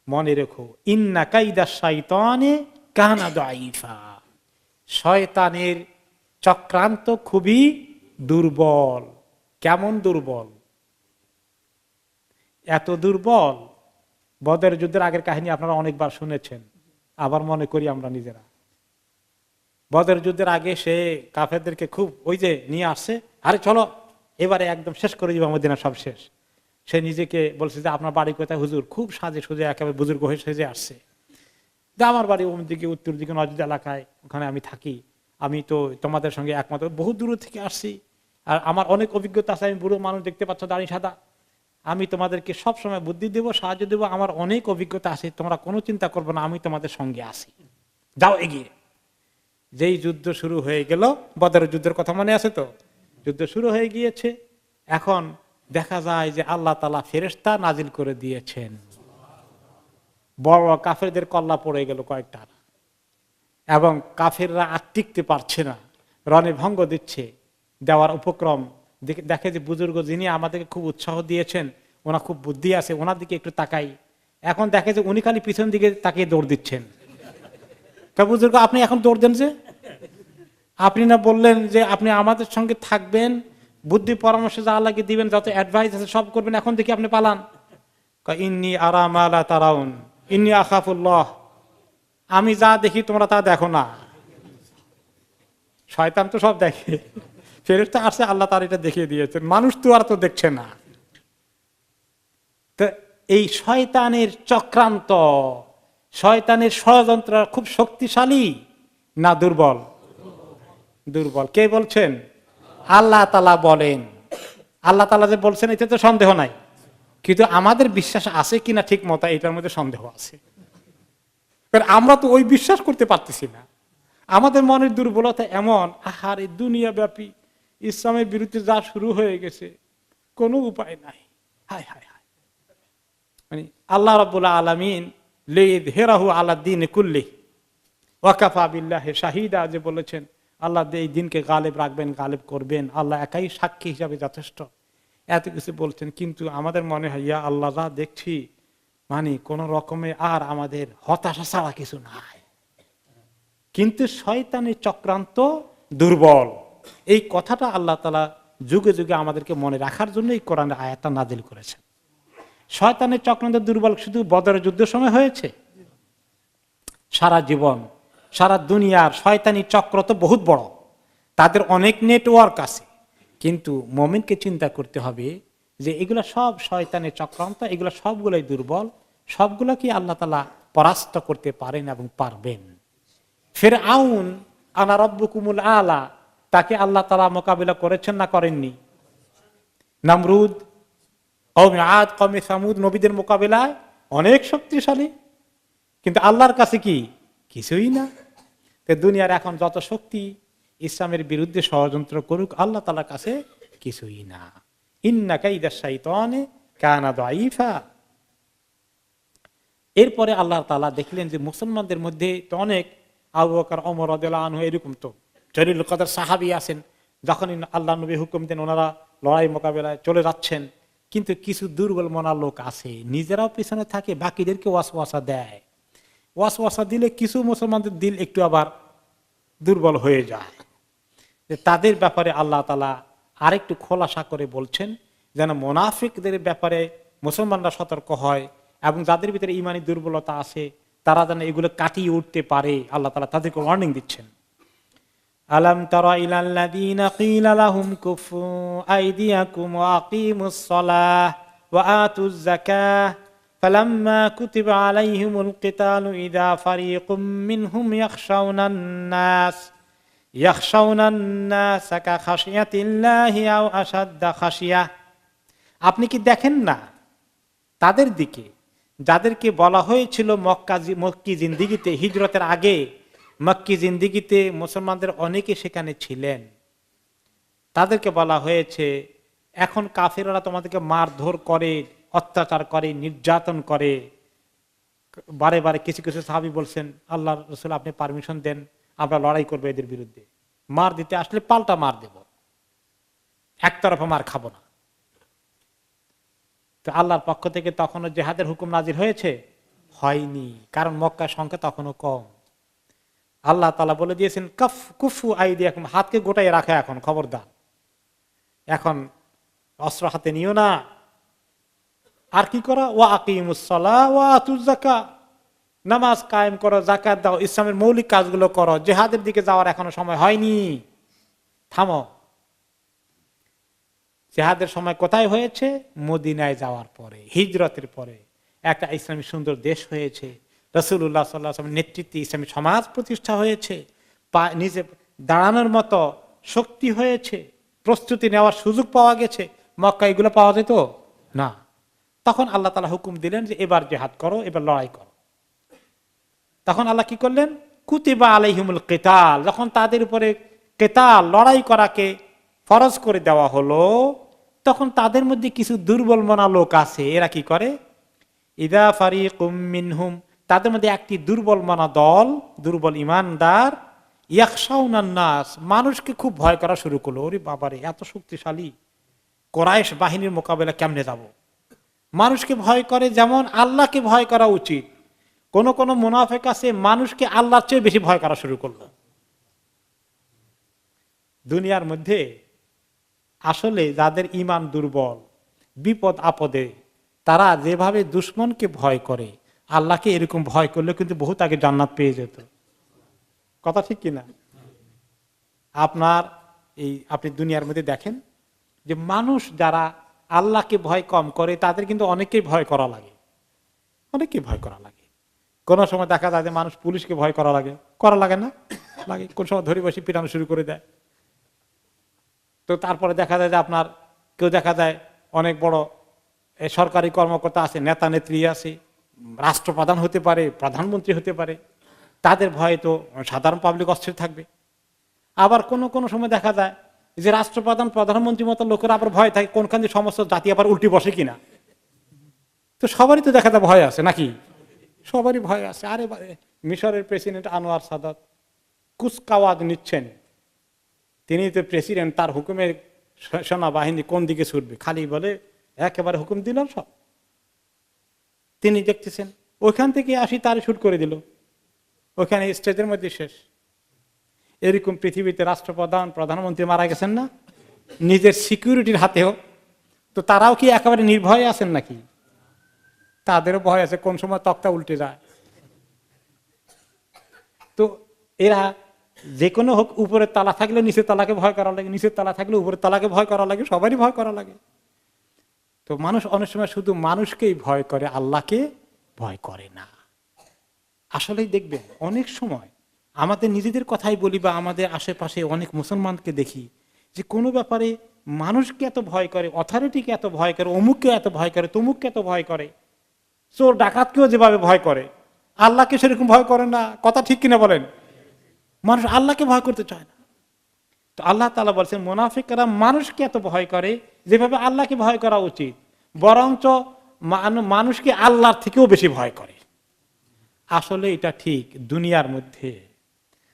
মনে রেখো, ইন্না কাইদা শাইতানে কানা দাঈফা, শয়তানের চক্রান্ত খুবই দুর্বল। কেমন দুর্বল? এত দুর্বল, বদরের যুদ্ধের আগের কাহিনী আপনারা অনেকবার শুনেছেন, আবার মনে করি আমরা নিজেরা। বদরের যুদ্ধের আগে সে কাফেরদেরকে খুব ওই যে নিয়ে আসছে, আরে চলো এবারে একদম শেষ করে দিব, মদিনা সব শেষ। সে নিজেকে বলছে যে আপনার বাড়ি কোথায়? হুজুর, খুব সাজে সুজে একেবারে বুজুর্গ হয়ে সেজে আসছে, যে আমার বাড়ি ওম দিকে, উত্তর দিকে নজদ এলাকায়, ওখানে আমি থাকি, আমি তো তোমাদের সঙ্গে একমাত্র বহু দূর থেকে আসছি, আর আমার অনেক অভিজ্ঞতা আছে, আমি বুড়ো মানুষ, দেখতে পাচ্ছ দাড়ি সাদা, আমি তোমাদেরকে সব সময় বুদ্ধি দেব, সাহায্য দেবো, আমার অনেক অভিজ্ঞতা আছে, তোমরা কোনো চিন্তা করবো না, আমি তোমাদের সঙ্গে আছি, যাও এগিয়ে। যেই যুদ্ধ শুরু হয়ে গেল, বদরের যুদ্ধের কথা মনে আছে তো? যুদ্ধ শুরু হয়ে গিয়েছে, এখন দেখা যায় যে আল্লাহ তাআলা ফেরেশতা নাজিল করে দিয়েছেন, বড় কাফেরদের কল্লা পড়ে গেল কয়েকটা, এবং কাফেররা আর টিকতে পারছে না, রণে ভঙ্গ দিচ্ছে, দেওয়ার উপক্রম। দেখে যে বুজুর্গ যিনি আমাদেরকে খুব উৎসাহ দিয়েছেন, ওনার খুব বুদ্ধি আছে, ওনার দিকে একটু তাকাই, এখন দেখে যে উনি খালি পিছন দিকে তাকিয়ে দৌড় দিচ্ছেন। বুজুর্গ, আপনি এখন দৌড় দেন যে? আপনি না বললেন যে আপনি আমাদের সঙ্গে থাকবেন, বুদ্ধি পরামর্শ যা আল্লাহকে দিবেন, যত অ্যাডভাইস আছে সব করবেন, এখন দেখি আপনি পালান। ইন্নী আরা মা লা তারাউন ইন্নী আখাফুল্লাহ, আমি যা দেখি তোমরা তা দেখো না। শয়তান তো সব দেখে, ফেরেশতা আসছে আল্লাহ তার এটা দেখিয়ে দিয়েছেন, মানুষ তো আর তো দেখছে না। তো এই শয়তানের চক্রান্ত, শয়তানের ষড়যন্ত্র খুব শক্তিশালী না দুর্বল? দুর্বল। কে বলছেন? আল্লাহ তাআলা বলেন। আল্লাহ তাআলা যে বলছেন এতে তো সন্দেহ নাই, কিন্তু আমাদের বিশ্বাস আছে কিনা ঠিক মতো এটার মধ্যে সন্দেহ আছে। আমরা তো ওই বিশ্বাস করতে পারতেছি না। আমাদের মনের দুর্বলতা এমন, আহার এই দুনিয়া ব্যাপী ইসলামের বিরুদ্ধে যা শুরু হয়ে গেছে, কোনো উপায় নাই। হায় হায় হায়, মানে আল্লাহ রাব্বুল আলামিন লিইযহিরাহু আলা দ্বীনি কুল্লিহি ওয়া কাফা বিল্লাহি শাহিদা, যে বলেছেন আল্লাহ এই দিনকে গালেব রাখবেন, গালেব করবেন, আল্লাহ একাই সাক্ষী হিসাবে যথেষ্ট, এত কিছু বলছেন। কিন্তু আমাদের মনে হয় ইয়া আল্লাহ যা দেখছি, মানে কোন রকমে আর আমাদের হতাশা ছাড়া কিছু নাই। কিন্তু শয়তানের চক্রান্ত দুর্বল, এই কথাটা আল্লাহ তাআলা যুগে যুগে আমাদেরকে মনে রাখার জন্য এই কোরআনের আয়াতটা নাজিল করেছেন। শয়তানের চক্রান্ত দুর্বল শুধু বদরের যুদ্ধের সময় হয়েছে? সারা জীবন, সারা দুনিয়ার শয়তানি চক্র তো বহুত বড়, তাদের অনেক নেটওয়ার্ক আছে। কিন্তু মুমিনকে চিন্তা করতে হবে যে এগুলো সব শয়তানের চক্রান্ত, এগুলো সবগুলোই দুর্বল, সবগুলো কি আল্লাহ তাআলা পরাস্ত করতে পারেন এবং পারবেন। ফিরআউন আনা রাব্বুকুমুল আলা, তাকে আল্লাহ তাআলা মোকাবিলা করেছেন না করেননি? নমরুদ, কওমে আদ, কওমে সামুদ নবীদের মোকাবিলায় অনেক শক্তিশালী, কিন্তু আল্লাহর কাছে কি কিছুই না। তো দুনিয়ার এখন যত শক্তি ইসলামের বিরুদ্ধে ষড়যন্ত্র করুক, আল্লাহ তাআলার কাছে কিছুই না। ইন্না কাইদা শাইতানি কানা দাঈফা। এরপরে আল্লাহ তাআলা দেখলেন যে মুসলমানদের মধ্যে তো অনেক আবু বকর, ওমর রাদিয়াল্লাহু আনহু এরকম তো জলিলুল কদর সাহাবী আছেন, যখনই আল্লাহ নবী হুকুম দেন ওনারা লড়াই মোকাবেলায় চলে যাচ্ছেন। কিন্তু কিছু দুর্বল মনা লোক আছে, নিজেরাও পিছনে থাকে, বাকিদেরকে ওয়াসওয়াসা দেয়। ওয়াসওয়াসা দিলে কিছু মুসলমানদের দিল একটু আবার দুর্বল হয়ে যায়। তাদের ব্যাপারে আল্লাহ তাআলা আরেকটু খোলাসা করে বলছেন যেন মুনাফিকদের ব্যাপারে মুসলমানরা সতর্ক হয়, এবং যাদের ভিতরে ঈমানি দুর্বলতা আছে তারা যেন এগুলো কাটিয়ে উঠতে পারে। আল্লাহ তাআলা তাদেরকে ওয়ার্নিং দিচ্ছেন। আলাম তারা ইলাল্লাযীনা ক্বিলা লাহুম কুফু আইদিয়াকুম ওয়া আকিমুস সালাহ ওয়া আতুজ যাকাহ ফালাম্মা কুতিবা আলাইহিমুল কিতালু ইযা ফারীকুম মিনহুম ইয়াখশাউনান নাস কাখাশিয়াতিল্লাহি আও আশাদ্দা খাশিয়া। আপনি কি দেখেন না তাদের দিকে যাদেরকে বলা হয়েছিল মক্কি জিন্দিগিতে, হিজরতের আগে মক্কি জিন্দিগিতে মুসলমানদের অনেকে সেখানে ছিলেন, তাদেরকে বলা হয়েছে এখন কাফিররা তোমাদেরকে মারধর করে, অত্যাচার করে, নির্যাতন করে। বারে বারে কিছু কিছু সাহাবী বলছেন আল্লাহ রাসূল আপনি পারমিশন দেন, আমরা লড়াই করবো এদের বিরুদ্ধে, মার দিতে আসলে পাল্টা মার দেব, একতরফা মার খাবো না। তো আল্লাহর পক্ষ থেকে তখনও জিহাদের হুকুম নাজির হয়েছে? হয়নি, কারণ মক্কার সংখ্যা তখনও কম। আল্লাহ তাআলা বলে দিয়েছেন কুফু আইদিয়াকুম, হাতকে গোটাই রাখা, এখন খবরদার, এখন অস্ত্র হাতে নিও না। আর কি করা? ওয়া আকিমুস সালাহ ওয়া আতুজ যাকাহ, নামাজ কায়েম করো, যাকাত দাও, ইসলামের মৌলিক কাজগুলো করো। জিহাদের দিকে যাওয়ার এখনো সময় হয়নি, থামো। জিহাদের সময় কোথায় হয়েছে? মদিনায় যাওয়ার পরে, হিজরতের পরে একটা ইসলামী সুন্দর দেশ হয়েছে, রাসূলুল্লাহ সাল্লাল্লাহু আলাইহি ওয়াসাল্লামের নেতৃত্বে ইসলামী সমাজ প্রতিষ্ঠা হয়েছে, নিজে দাঁড়ানোর মতো শক্তি হয়েছে, প্রস্তুতি নেওয়ার সুযোগ পাওয়া গেছে। মক্কা এগুলো পাওয়া যেত না। তখন আল্লাহ তাআলা হুকুম দিলেন যে এবার জিহাদ করো, এবার লড়াই করো। তখন আল্লাহ কি করলেন? কুতিবা আলাইহিমুল কিতাল, যখন তাদের উপরে কিতাল, লড়াই করাকে ফরজ করে দেওয়া হলো, তখন তাদের মধ্যে কিছু দুর্বল মনা লোক আছে। এরা কি করে? ইযা ফারীকুম মিনহুম, তাদের মধ্যে একটি দুর্বল মনা দল, দুর্বল ঈমানদার, ইয়াখশাউনান নাস, মানুষকে খুব ভয় করা শুরু করলো। ওরে বাবারে, এত শক্তিশালী কুরাইশ বাহিনীর মোকাবেলা কেমনে যাব? মানুষকে ভয় করে, যেমন আল্লাহকে ভয় করা উচিত। কোন কোন মুনাফিক আছে মানুষকে আল্লাহর চেয়ে বেশি ভয় করা শুরু করলো। দুনিয়ার মধ্যে আসলে যাদের ঈমান দুর্বল, বিপদ আপদে তারা যেভাবে দুশমনকে ভয় করে, আল্লাহকে এরকম ভয় করলে কিন্তু বহুত আগে জান্নাত পেয়ে যেত। কথা ঠিক কিনা? আপনি দুনিয়ার মধ্যে দেখেন যে মানুষ যারা আল্লাহকে ভয় কম করে তাদের কিন্তু অনেকেই ভয় করা লাগে, অনেকেই ভয় করা লাগে। কোন সময় দেখা যায় যে মানুষ পুলিশকে ভয় করা লাগে না লাগে, কোন সময় ধরে বসে পিটানো শুরু করে দেয়। তো তারপরে দেখা যায় যে আপনার কেউ দেখা যায় অনেক বড় সরকারি কর্মকর্তা আছে, নেতা নেত্রী আছে, রাষ্ট্রপ্রধান হতে পারে, প্রধানমন্ত্রী হতে পারে, তাদের ভয়ে তো সাধারণ পাবলিক অস্থির থাকবে। আবার কোন কোন সময় দেখা যায় যে রাষ্ট্রপ্রধান প্রধানমন্ত্রীর মতো লোকের আবার ভয় থাকে কোনখান দিয়ে সমস্ত জাতি আবার উল্টি বসে কিনা। তো সবারই তো দেখা যায় ভয় আছে নাকি? সবারই ভয় আছে। আরে মিশরের প্রেসিডেন্ট আনোয়ার সাদাত কুচকাওয়াজ নিচ্ছেন, তিনি তো প্রেসিডেন্ট, তার হুকুমে সেনাবাহিনী কোন দিকে ছুটবে, খালি বলে একেবারে হুকুম দিল সব। তিনি দেখতেছেন ওইখান থেকে আসি তারে শুট করে দিল, ওইখানে স্টেজের মধ্যে শেষ। এরকম পৃথিবীতে রাষ্ট্রপ্রধান প্রধানমন্ত্রী মারা গেছেন না নিজের সিকিউরিটির হাতেও। তো তারাও কি একেবারে নির্ভয়ে আছেন নাকি? তাদেরও ভয় আছে কোন সময় তক্তা উল্টে যায়। তো এরা যে কোনো হোক, উপরের তালা থাকলে নিচের তালাকে ভয় করা লাগে, নিচের তালা থাকলে উপরের তালাকে ভয় করা লাগে, সবারই ভয় করা লাগে। তো মানুষ অনেক সময় শুধু মানুষকেই ভয় করে, আল্লাহকে ভয় করে না। আসলেই দেখবেন অনেক সময় আমাদের নিজেদের কথাই বলি বা আমাদের আশেপাশে অনেক মুসলমানকে দেখি যে কোনো ব্যাপারে মানুষকে এত ভয় করে, অথরিটিকে এত ভয় করে, অমুককে এত ভয় করে, তমুককে এত ভয় করে, চোর ডাকাতকেও যেভাবে ভয় করে, আল্লাহকে সেরকম ভয় করে না। কথা ঠিক কিনা বলেন? মানুষ আল্লাহকে ভয় করতে চায় না। তো আল্লাহ তাআলা বলছেন মুনাফিকরা মানুষকে এত ভয় করে যেভাবে আল্লাহকে ভয় করা উচিত, বরঞ্চ মানুষকে আল্লাহর থেকেও বেশি ভয় করে। আসলে এটা ঠিক। দুনিয়ার মধ্যে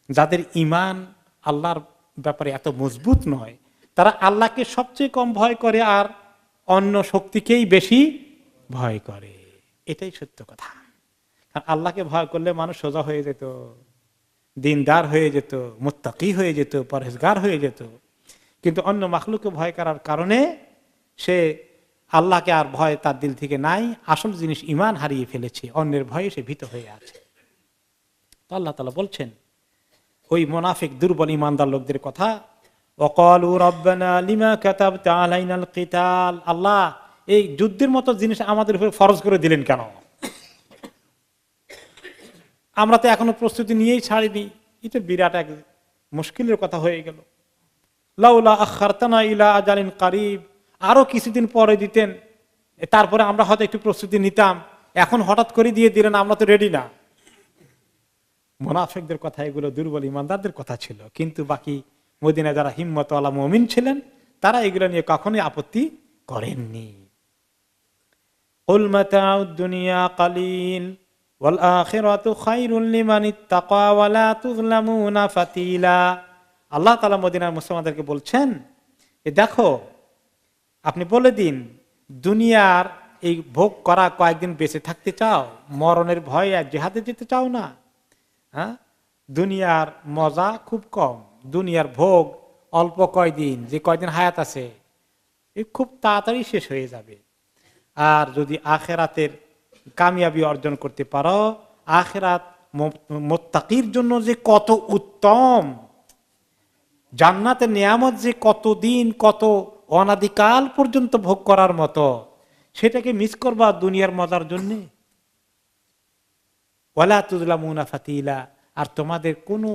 যাদের ঈমান আল্লাহর ব্যাপারে এত মজবুত নয়, তারা আল্লাহকে সবচেয়ে কম ভয় করে আর অন্য শক্তিকেই বেশি ভয় করে। এটাই সত্য কথা। কারণ আল্লাহকে ভয় করলে মানুষ সোজা হয়ে যেত, দিনদার হয়ে যেত, মুত্তাকি হয়ে যেত, পরহেজগার হয়ে যেত। কিন্তু অন্য মাখলুককে ভয় করার কারণে সে আল্লাহকে আর ভয় তার দিল থেকে নাই, আসল জিনিস ঈমান হারিয়ে ফেলেছে, অন্যের ভয়ে সে ভীত হয়ে আছে। তো আল্লাহ তাআলা বলছেন ওই মুনাফিক দুর্বল ঈমানদার লোকদের কথা, ওয়াকালু রাব্বানা লিমা কাতাবতা আলাইনাল কিতাল, আল্লাহ এই যুদ্ধের মতো জিনিস আমাদের উপর ফরজ করে দিলেন কেন? আমরা তো এখনো প্রস্তুতি নিয়েই ছাড়িনি। এটা বিরাট এক মুশকিলের কথা হয়ে গেল। লাউলা আখারতানা ইলা আজালিন কারিব, আরো কিছুদিন পরে দিতেন, তারপরে আমরা হয়তো একটু প্রস্তুতি নিতাম। এখন হঠাৎ করে দিয়ে দিলেন, আমরা তো রেডি না। মুনাফিকদের কথা এগুলো দুর্বল ঈমানদারদের কথা ছিল। কিন্তু বাকি মদিনায় যারা হিম্মতওয়ালা মুমিন ছিলেন তারা এগুলো নিয়ে কখনোই আপত্তি করেননি। কুল মাতাউদ দুনিয়া কালিল ওয়াল আখিরাতু খায়রুল লিমান ইত্তাকা ওয়া লা তুযলামুনা ফাতিলা। আল্লাহ তাআলা মদিনার মুসলমানদেরকে বলছেন, দেখো আপনি বলে দিন দুনিয়ার এই ভোগ করা কয়েকদিন বেঁচে থাকতে চাও, মরণের ভয়ে আর জিহাদে যেতে চাও না? হ্যাঁ, দুনিয়ার মজা খুব কম, দুনিয়ার ভোগ অল্প কয়দিন, যে কয়দিন হায়াত আছে খুব তাড়াতাড়ি শেষ হয়ে যাবে। আর যদি আখেরাতের কামিয়াবি অর্জন করতে পারো, আখেরাত মুত্তাকির জন্য যে কত উত্তম, জান্নাতের নিয়ামত যে কতদিন কত অনাদিকাল পর্যন্ত ভোগ করার মতো, সেটাকে মিস করবা দুনিয়ার মজার জন্য। ওয়ালা তুযলামুনা ফাতিলা, আর তোমাদের কোনো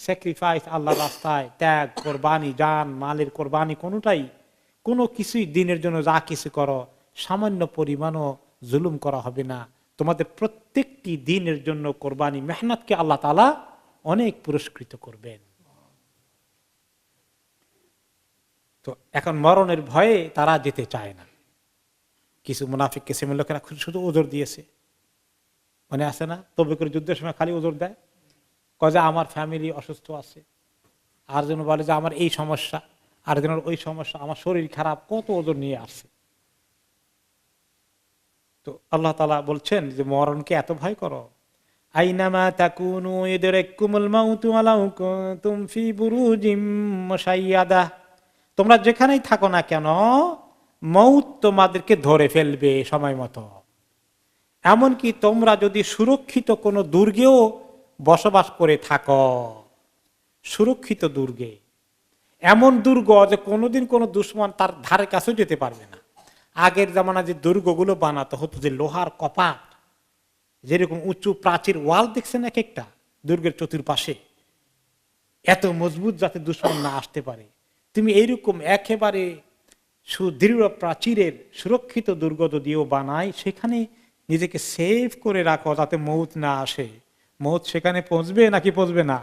স্যাক্রিফাইস আল্লাহর রাস্তায়, ত্যাগ, কোরবানি, জান মালের কোরবানি, কোনোটাই কোনো কিছুই দিনের জন্য যা কিছু করো সামান্য পরিমাণও জুলুম করা হবে না। তোমাদের প্রত্যেকটি দিনের জন্য কোরবানি মেহনতকে আল্লাহ তাআলা অনেক পুরস্কৃত করবেন। তো এখন মরণের ভয়ে তারা যেতে চায় না। কিছু মুনাফিক কিসিমের লোকেরা শুধু ওজর দিয়েছে, মনে আছে না? তবে করে যুদ্ধের সময় খালি ওজর দেয়, কয় যে আমার ফ্যামিলি অসুস্থ আছে, আর যেন বলে যে আমার এই সমস্যা, আর যেন ওই সমস্যা, আমার শরীর খারাপ, কত ওজর নিয়ে আসছে। তো আল্লাহ তাআলা বলছেন যে মরণকে এত ভয় করো, আইনামা তাকুনু ইদরিকুমুল মাউতু ওয়ালাউ কুনতুম ফি বুরুজিম মুশাইয়াদা, তোমরা যেখানেই থাকো না কেন মউত তোমাদেরকে ধরে ফেলবে সময় মতো। এমনকি তোমরা যদি সুরক্ষিত কোনো দুর্গেও বসবাস করে থাকো, সুরক্ষিত দুর্গে, এমন দুর্গ যে কোনোদিন কোনো দুশ্মন তার ধারে কাছেও যেতে পারবে না। আগের জামানা যে দুর্গগুলো বানাতে হতো, যে লোহার কপাট, যেরকম উঁচু প্রাচীর ওয়াল দেখছেন এক একটা দুর্গের চতুর্পাশে, এত মজবুত যাতে দুশ্মন না আসতে পারে, তুমি এইরকম একেবারে সুদৃঢ় প্রাচীরের সুরক্ষিত দুর্গ যদিও বানাই, সেখানে নিজেকে সেভ করে রাখো যাতে মউত না আসে। মউত সেখানে পৌঁছবে নাকি পৌঁছবে না?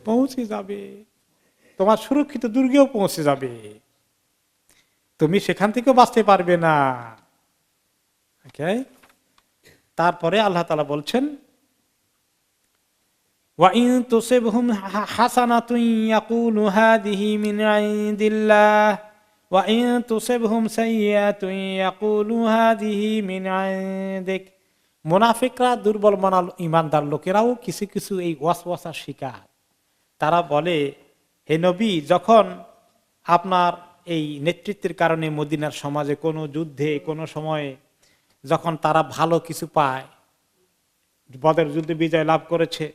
পৌঁছে যাবে, তোমার সুরক্ষিত দুর্গেও পৌঁছে যাবে, তুমি সেখান থেকেও বাঁচতে পারবে না। তারপরে আল্লাহ তাআলা বলছেন, وَإِن تُصِبْهُمْ حَسَنَةٌ يَقُولُوا هَذِهِ مِنْ عِندِ اللَّهِ وَإِن تُصِبْهُمْ سَيِّئَةٌ يَقُولُوا هَذِهِ مِنْ عِندِكَ। মুনাফিকরা, দুর্বল মনাল ঈমানদার লোকেরাও কিছু কিছু এই ওয়াসওয়াসার শিকার। তারা বলে, হে নবী, যখন আপনার এই নেতৃত্বের কারণে মদিনার সমাজে কোনো যুদ্ধে কোনো সময়ে যখন তারা ভালো কিছু পায়, বদর যুদ্ধে বিজয় লাভ করেছে,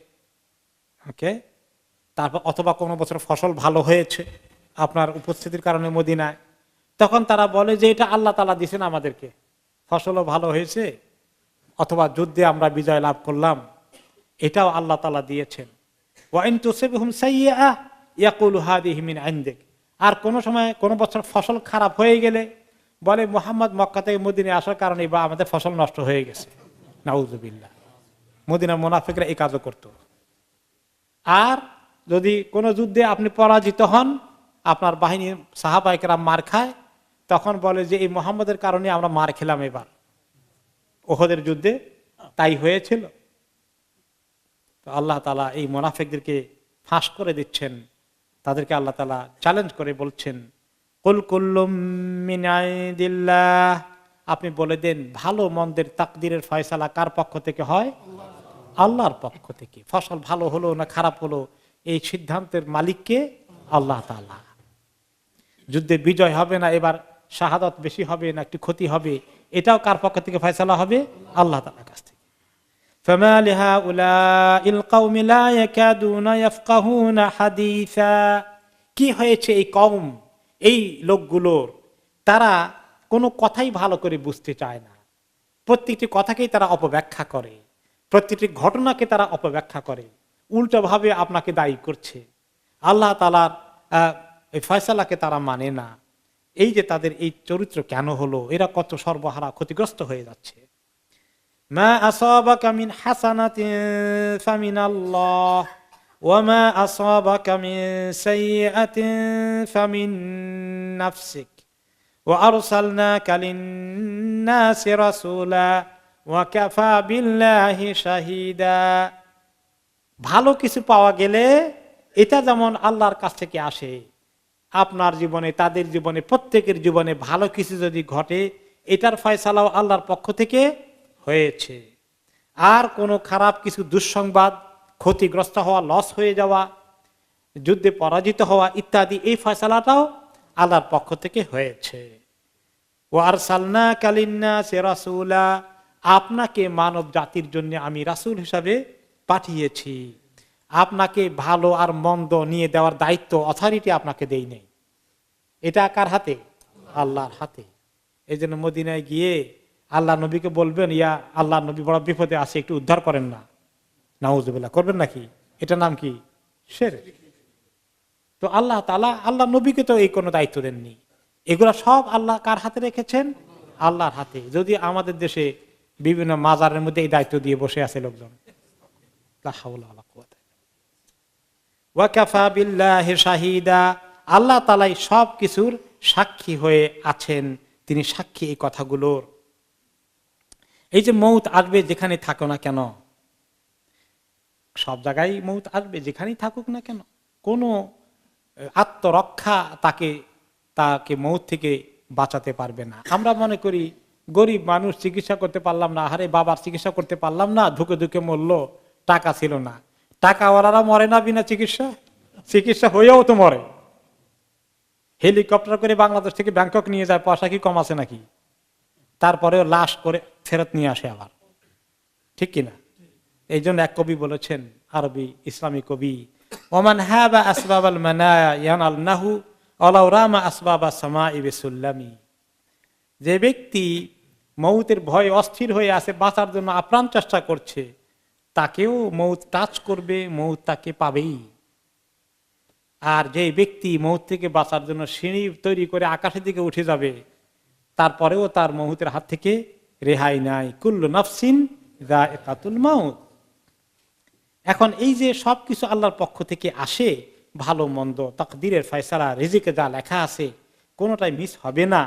তারপর অথবা কোনো বছর ফসল ভালো হয়েছে আপনার উপস্থিতির কারণে মদিনায়, তখন তারা বলে যে এটা আল্লাহ তাআলা দিয়েছেন আমাদেরকে, ফসলও ভালো হয়েছে অথবা যুদ্ধে আমরা বিজয় লাভ করলাম, এটাও আল্লাহ তাআলা দিয়েছেন। ওয়াইন তুসিবহুম সাইয়্যাআহ ইয়াকুলু হাযিহি মিন ইনদিক। আর কোন সময় কোন বছর ফসল খারাপ হয়ে গেলে বলে মুহাম্মদ মক্কা থেকে মদিনায় আসার কারণে বা আমাদের ফসল নষ্ট হয়ে গেছে। নাউযুবিল্লাহ। মদিনার মুনাফিকরা এই কাজও করত। আর যদি কোন যুদ্ধে আপনি পরাজিত হন, আপনার বাহিনীর সাহাবায়ে কেরাম মার খায়, তখন বলে যে এই মুহাম্মদের কারণে আমরা মার খেলাম, এবার উহুদের যুদ্ধে তাই হয়েছিল। তো আল্লাহ তাআলা এই মুনাফিকদেরকে ফাঁস করে দিচ্ছেন, তাদেরকে আল্লাহ তাআলা চ্যালেঞ্জ করে বলছেন, কুল কুল্লুম মিন ইনদিল্লাহ, আপনি বলে দেন ভালো মন্দের তাকদীরের ফয়সালা কার পক্ষ থেকে হয়? আল্লাহর পক্ষ থেকে। ফসল ভালো হলো না খারাপ হলো, এই সিদ্ধান্তের মালিককে আল্লাহ তাআলা। যুদ্ধে বিজয় হবে না এবার শাহাদাত বেশি হবে না একটু ক্ষতি হবে, এটাও কার পক্ষ থেকে ফয়সালা হবে? আল্লাহ তাআলার কাছ থেকে। ফামা লিহাউলাইল কওমি লা ইয়াকাদুনা ইয়াফকাহুনা হাদিসা। কি হয়েছে এই কওম, এই লোকগুলোর, তারা কোনো কথাই ভালো করে বুঝতে চায় না, প্রত্যেকটি কথাকেই তারা অপব্যাখ্যা করে, প্রত্যেকটি ঘটনাকে তারা অপব্যাখ্যা করে, উল্টোভাবে আপনাকে দায়ী করছে, আল্লাহ তাআলার এই ফয়সালাকে তারা মানে না। এই যে তাদের এই চরিত্র কেন হলো, এরা কত সর্বহারা ক্ষতিগ্রস্ত হয়ে যাচ্ছে। মা আসাবাকা মিন হাসানাতিন ফামিনাল্লাহ ওয়া মা আসাবাকা মিন সাইয়্যাতিন ফামিন নাফসিক ওয়া আরসালনাকা লিন-নাসি রাসূলা ওয়া কাফা বিল্লাহি শাহীদা। ভালো কিছু পাওয়া গেলে এটা যেমন আল্লাহর কাছ থেকে আসে, আপনার জীবনে, তাদের জীবনে, প্রত্যেকের জীবনে ভালো কিছু যদি ঘটে, এটার ফয়সালাও আল্লাহর পক্ষ থেকে হয়েছে। আর কোনো খারাপ কিছু, দুঃসংবাদ, ক্ষতিগ্রস্ত হওয়া, লস হয়ে যাওয়া, যুদ্ধে পরাজিত হওয়া ইত্যাদি, এই ফয়সালাটাও আল্লাহর পক্ষ থেকে হয়েছে। ওয়া আরসালনাকা লিন-নাসি রাসূলা, আপনাকে মানব জাতির জন্য আমি রাসূল হিসাবে পাঠিয়েছি। আপনাকে ভালো আর মন্দ নিয়ে দেওয়ার দায়িত্ব, অথরিটি আপনাকে দেই নাই। এটা কার হাতে? আল্লাহর হাতে। এই জন্য মদিনায় গিয়ে আল্লাহ নবীকে বলবেন, ইয়া আল্লাহ নবী বড় বিপদে আছে, একটু উদ্ধার করেন না। নাউজুবিল্লাহ করবেন নাকি? এটা নাম কি? শিরক। তো আল্লাহ তাআলা আল্লাহ নবীকে তো এই কোনো দায়িত্ব দেননি। এগুলা সব আল্লাহ কার হাতে রেখেছেন? আল্লাহর হাতে। যদি আমাদের দেশে বিভিন্ন মাজারের মধ্যে এই দায়িত্ব দিয়ে বসে আছে লোকজন। লা হাওলা ওয়ালা কুওয়াতা ওয়া কাফা বিল্লাহি শাহীদা। আল্লাহ তাআলাই সব কিছুর সাক্ষী হয়ে আছেন, তিনি সাক্ষী এই কথাগুলোর। এই যে মউত আসবে যেখানে থাকো না কেন, সব জায়গায় মউত আসবে যেখানেই থাকুক না কেন, কোনো আত্মরক্ষা তাকে মউত থেকে বাঁচাতে পারবে না। আমরা মনে করি গরিব মানুষ, চিকিৎসা করতে পারলাম না, আরে বাবার চিকিৎসা করতে পারলাম না, ধুকে ধুকে মরলো, টাকা ছিল না। টাকাওয়ালারা মরে না বিনা চিকিৎসা? চিকিৎসা হয়েও তো মরে। হেলিকপ্টার করে বাংলাদেশ থেকে ব্যাংকক নিয়ে যায়, পয়সা কি কম আছে নাকি? তারপরেও লাশ করে ফেরত নিয়ে আসে আবার, ঠিক কিনা? এই জন্য এক কবি বলেছেন, আরবি ইসলামী কবি, ওমান হাবা আসবাবাল মানায়া ইয়ানালনাহু ওয়ালাউ রামা আসবাবাস সামাই বিসুল্লামি। যে ব্যক্তি মৌতের ভয়ে অস্থির হয়ে আছে, বাঁচার জন্য আপ্রাণ চেষ্টা করছে, তাকেও মৌত টাচ করবে, মৌত তাকে পাবেই। আর যে ব্যক্তি মৌত থেকে বাঁচার জন্য সিঁড়ি তৈরি করে আকাশের দিকে উঠে যাবে, তারপরেও তার মৌতের হাত থেকে রেহাই নাই। কুল্লু নাফসিন যায়কাতুল মাউত। এখন এই যে সবকিছু আল্লাহর পক্ষ থেকে আসে, ভালো মন্দ তাকদীরের ফয়সালা, রিজিকে যা লেখা আছে কোনোটাই মিস হবে না,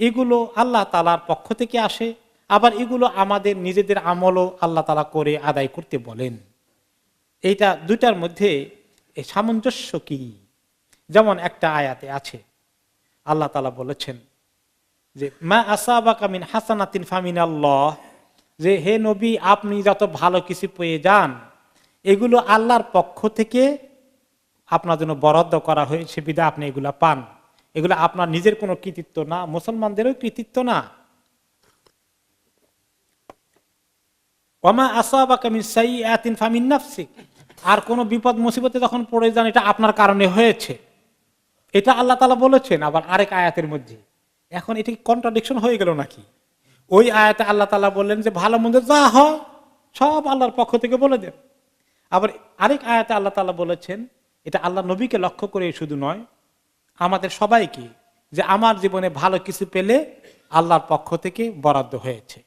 এগুলো আল্লাহ তাআলার পক্ষ থেকে আসে। আবার এগুলো আমাদের নিজেদের আমলও আল্লাহ তাআলা করে আদায় করতে বলেন। এইটা দুইটার মধ্যে এই সামঞ্জস্য কি? যেমন একটা আয়াতে আছে, আল্লাহ তাআলা বলেছেন যে মা আসাবাকা মিন হাসানাতিন ফামিনাল্লাহ, যে হে নবী, আপনি যত ভালো কিছু পেয়ে যান, এগুলো আল্লাহর পক্ষ থেকে আপনার জন্য বরাদ্দ করা হয়েছে, বিধায় আপনি এগুলা পান। এগুলো আপনার নিজের কোনো কৃতিত্ব না, মুসলমানদেরও কৃতিত্ব না। ওয়ামা আসাবাকা মিন সাইয়্যাতিন ফামিন নাফসিক, আর কোন বিপদ মুসিবতে যখন পড়ে যান, এটা আপনার কারণে হয়েছে, এটা আল্লাহ তাআলা বলেছেন আবার আরেক আয়াতের মধ্যে। এখন এটা কি কন্ট্রাডিকশন হয়ে গেল নাকি? ওই আয়াতে আল্লাহ তাআলা বললেন যে ভালো মন্দ যা হয় সব আল্লাহর পক্ষ থেকে বলে দেন। আবার আরেক আয়াতে আল্লাহ তাআলা বলেছেন, এটা আল্লাহ নবীকে লক্ষ্য করে শুধু নয়, আমাদের সবাইকে, যে আমার জীবনে ভালো কিছু পেলে আল্লাহর পক্ষ থেকে বরাদ্দ হয়েছে।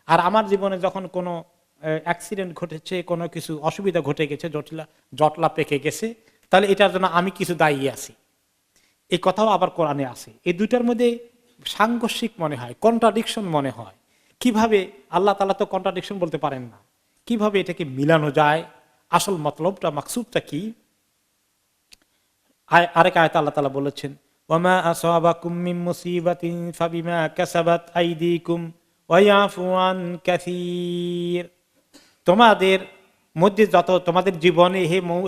আর আমার জীবনে যখন কোনো অ্যাক্সিডেন্ট ঘটেছে, কোনো কিছু অসুবিধা ঘটে গেছে, জটলা পেকে গেছে, তাহলে এটার জন্য আমি কিছু দায়ী আছি, এই কথাও আবার কোরআনে আছে। এই দুইটার মধ্যে সাংঘর্ষিক মনে হয়, কন্ট্রাডিকশন মনে হয়। কিভাবে আল্লাহ তাআলা তো কন্ট্রাডিকশন বলতে পারেন না, কিভাবে এটাকে মিলানো যায়? আসল মতলবটা, মাকসুদটা কি? আরেক আয়াতে আল্লাহ তাআলা বলেছেন, ওয়ামা আসাবাকুম মিন মুসিবাতিন ফাবিমা কাসাবাত আইদিকুম ওয়া ইয়াফু আন কাসীর। তোমাদের মধ্যে যত, তোমাদের জীবনে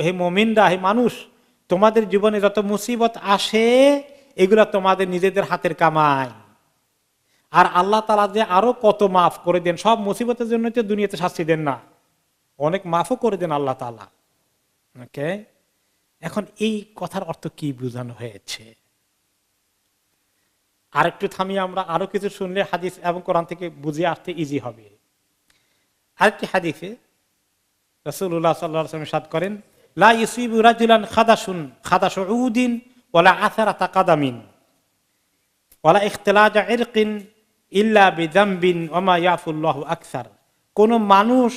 হে মুমিনরা, হে মানুষ, তোমাদের জীবনে যত মুসিবত আসে, এগুলা তোমাদের নিজেদের হাতের কামাই। আর আল্লাহ তাআলা যে আরো কত মাফ করে দেন, সব মুসিবতের জন্য তো দুনিয়াতে শাস্তি দেন না, অনেক মাফও করে দেন আল্লাহ তাআলা। ওকে, এখন এই কথার অর্থ কি বোঝানো হয়েছে? আরেকটু থামিয়ে আমরা আরো কিছু শুনলে হাদিস এবং কোরআন থেকে বুঝে আসতে ইজি হবে। আরেকটি হাদিসে রাসূলুল্লাহ সাল্লাল্লাহু আলাইহি ওয়াসাল্লাম ইরশাদ করেন, লা ইউসিবু রাজুলান খাদাশু উদিন ওয়ালা আসারাতা কাদামিন ওয়ালা ইখতিলাজা ইরকিন ইল্লা বিযামবিন ওয়া মা ইয়াফুল্লাহু আকসার। কোন মানুষ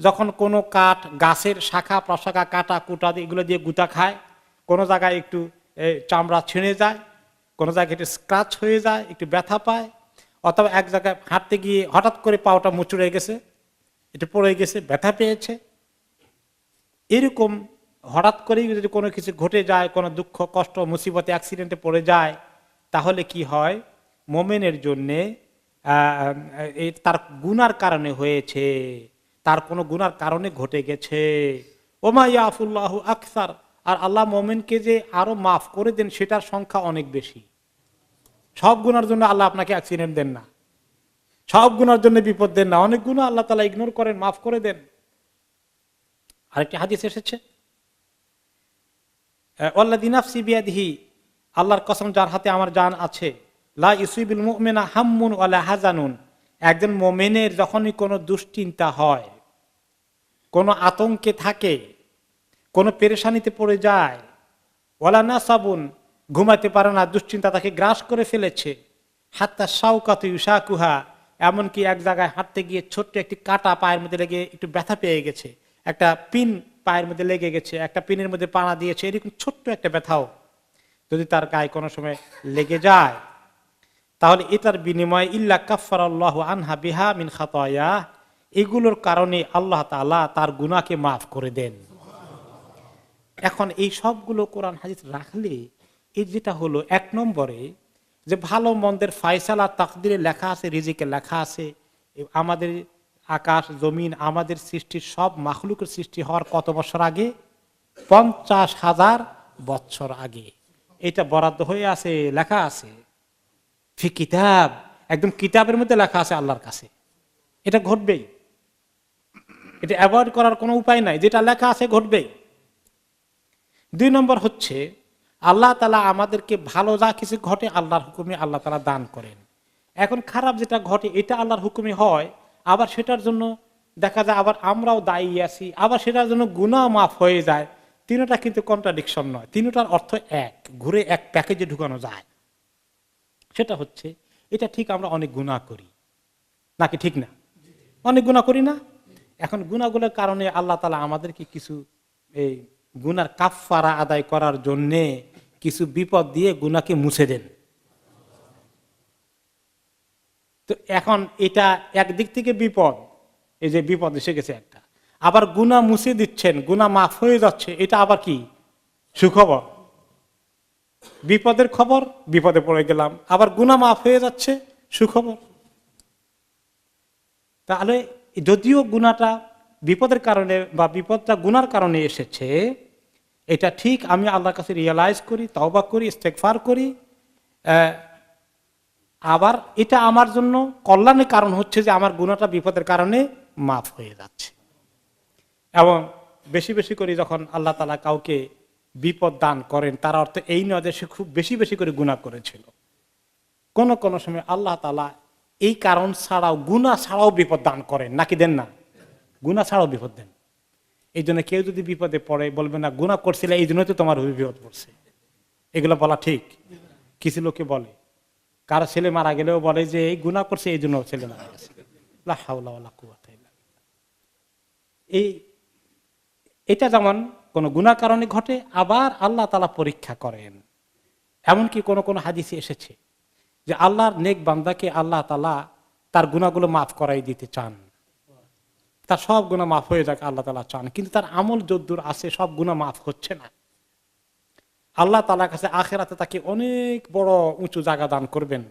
যখন কোনো কাঠ, গাছের শাখা প্রশাখা, কাটা কুটা এগুলো দিয়ে গুতা খায়, কোনো জায়গায় একটু চামড়া ছিঁড়ে যায়, কোনো জায়গায় একটু স্ক্র্যাচ হয়ে যায়, একটু ব্যথা পায়, অথবা এক জায়গায় হাঁটতে গিয়ে হঠাৎ করে পাওটা মুচড়ে গেছে, একটু পড়ে গেছে, ব্যথা পেয়েছে, এরকম হঠাৎ করেই যদি কোনো কিছু ঘটে যায়, কোনো দুঃখ কষ্ট মুসিবতে অ্যাক্সিডেন্টে পড়ে যায়, তাহলে কি হয়? মোমেনের জন্যে তার গুনার কারণে হয়েছে, তার কোনো গুনার কারণে ঘটে গেছে। ওমা ইয়াফুল্লাহু আকসার, আর আল্লাহ মোমেনকে যে আরো মাফ করে দেন সেটার সংখ্যা অনেক বেশি। সব গুনার জন্য আল্লাহ আপনাকে অ্যাক্সিডেন্ট দেন না, সব গুনার জন্য বিপদ দেন না, অনেক গুনাহ আল্লাহ তাআলা ইগনোর করেন, মাফ করে দেন। আরেকটি হাদিস এসেছে, ওয়াল্লাযী নাফসি বিয়াদিহি, আল্লাহর কসম যার হাতে আমার জান আছে, লা ইউসিবুল মুমিনা হাম্মুন ওয়ালা হাযানুন, একজন মুমিনের যখনই কোনো দুশ্চিন্তা হয়, কোনো আতঙ্কে থাকে, কোনো পেরেশানিতে পড়ে যায়, ওয়ালা নাসাবুন, ঘুমাতে পারে না, দুশ্চিন্তা তাকে গ্রাস করে ফেলেছে, হাত্তা শাওকাতু ইউশাকুহা, এমনকি এক জায়গায় হাঁটতে গিয়ে ছোট্ট একটি কাঁটা পায়ের মধ্যে লেগে একটু ব্যথা পেয়ে গেছে, একটা পিন পায়ের মধ্যে লেগে গেছে, একটা পিনের মধ্যে পানা দিয়েছে, এরকম ছোট্ট একটা ব্যথাও যদি তার গায়ে কোনো সময় লেগে যায়, তাহলে এটার বিনিময়ে ইল্লা কাফফারাল্লাহু আনহা বিহা মিন খাতায়া, এগুলোর কারণে আল্লাহ তাআলা তার গুনাহকে মাফ করে দেন। এখন এই সবগুলো কোরআন হাদিস রাখলে এই যেটা হলো, এক নম্বরে যে ভালো মন্দের ফয়সালা তাকদিরে লেখা আছে, রিজিকে লেখা আছে। আমাদের আকাশ জমিন, আমাদের সৃষ্টির সব মাখলুকের সৃষ্টি হওয়ার কত বছর আগে? 50,000 বছর আগে। এটা বরাদ্দ হয়ে আছে, লেখা আছে ফি কিতাব, একদম কিতাবের মধ্যে লেখা আছে আল্লাহর কাছে। এটা ঘটবেই, এটা অ্যাভয়েড করার কোনো উপায় নাই, যেটা লেখা আছে ঘটবেই। 2 নম্বর হচ্ছে আল্লাহ তাআলা আমাদেরকে ভালো যা কিছু ঘটে আল্লাহর হুকুমে আল্লাহ তাআলা দান করেন। এখন খারাপ যেটা ঘটে এটা আল্লাহর হুকুমে হয়, আবার সেটার জন্য দেখা যায় আবার আমরাও দায়ী আছি, আবার সেটার জন্য গুনাহ মাফ হয়ে যায়। তিনটা কিন্তু কন্ট্রাডিকশন নয়, তিনটার অর্থ এক, ঘুরে এক প্যাকেজে ঢুকানো যায়। সেটা হচ্ছে এটা ঠিক আমরা অনেক গুনাহ করি নাকি ঠিক না? অনেক গুনাহ করি না? এখন গুনাহগুলোর কারণে আল্লাহ তাআলা আমাদেরকে কিছু এই গুনার কাফফারা আদায় করার জন্যে কিছু বিপদ দিয়ে গুনাহকে মুছে দেন। তো এখন এটা একদিক থেকে বিপদ, এই যে বিপদ এসে গেছে একটা, আবার গুনাহ মুছে দিচ্ছেন, গুনাহ মাফ হয়ে যাচ্ছে, এটা আবার কি সুখবর। বিপদের খবর, বিপদে পড়ে গেলাম, আবার গুনাহ মাফ হয়ে যাচ্ছে, সুখবর। তাহলে যদিও গুনাহটা বিপদের কারণে বা বিপদটা গুনার কারণে এসেছে, এটা ঠিক আমি আল্লাহর কাছে রিয়ালাইজ করি, তওবা করি, ইস্তেগফার করি, আবার এটা আমার জন্য কল্যাণের কারণ হচ্ছে যে আমার গুনাহটা বিপদের কারণে মাফ হয়ে যাচ্ছে। এবং বেশি বেশি করে যখন আল্লাহ তাআলা কাউকে বিপদ দান করেন, তার অর্থ এই নয় যে সে খুব বেশি বেশি করে গুনাহ করেছিল। কোন কোন সময় আল্লাহ তাআলা এই কারণ ছাড়াও, গুনাহ ছাড়াও বিপদ দান করেন, নাকি দেন না? গুনাহ ছাড়াও বিপদ দেন। এই জন্য কেউ যদি বিপদে পড়ে বলবে না গুনাহ করছিলে এই জন্যই তো তোমার বিপদ পড়ছে, এগুলো বলা ঠিক? কিছু লোকে বলে, কারো ছেলে মারা গেলেও বলে যে এই গুনাহ করছে এই জন্য ছেলে মারা গেছে। লা হাওলা ওয়ালা কুওয়াতা ইল্লা বিল্লাহ। এটা যেমন কোন গুনার কারণে ঘটে, আবার আল্লাহ তাআলা পরীক্ষা করেন। এমনকি কোন কোন হাদিসে এসেছে যে আল্লাহর নেক বান্দাকে আল্লাহ তাআলা তার গুনাহগুলো মাফ করাই দিতে চান, তার সব গুনাহ মাফ হয়ে যাক আল্লাহ তাআলা চান, কিন্তু তার আমল যদ্দূর আছে সব গুনাহ মাফ হচ্ছে না। আল্লাহ তাআলার কাছে আখিরাতে তাকে অনেক বড় উঁচু জায়গা দান করবেন,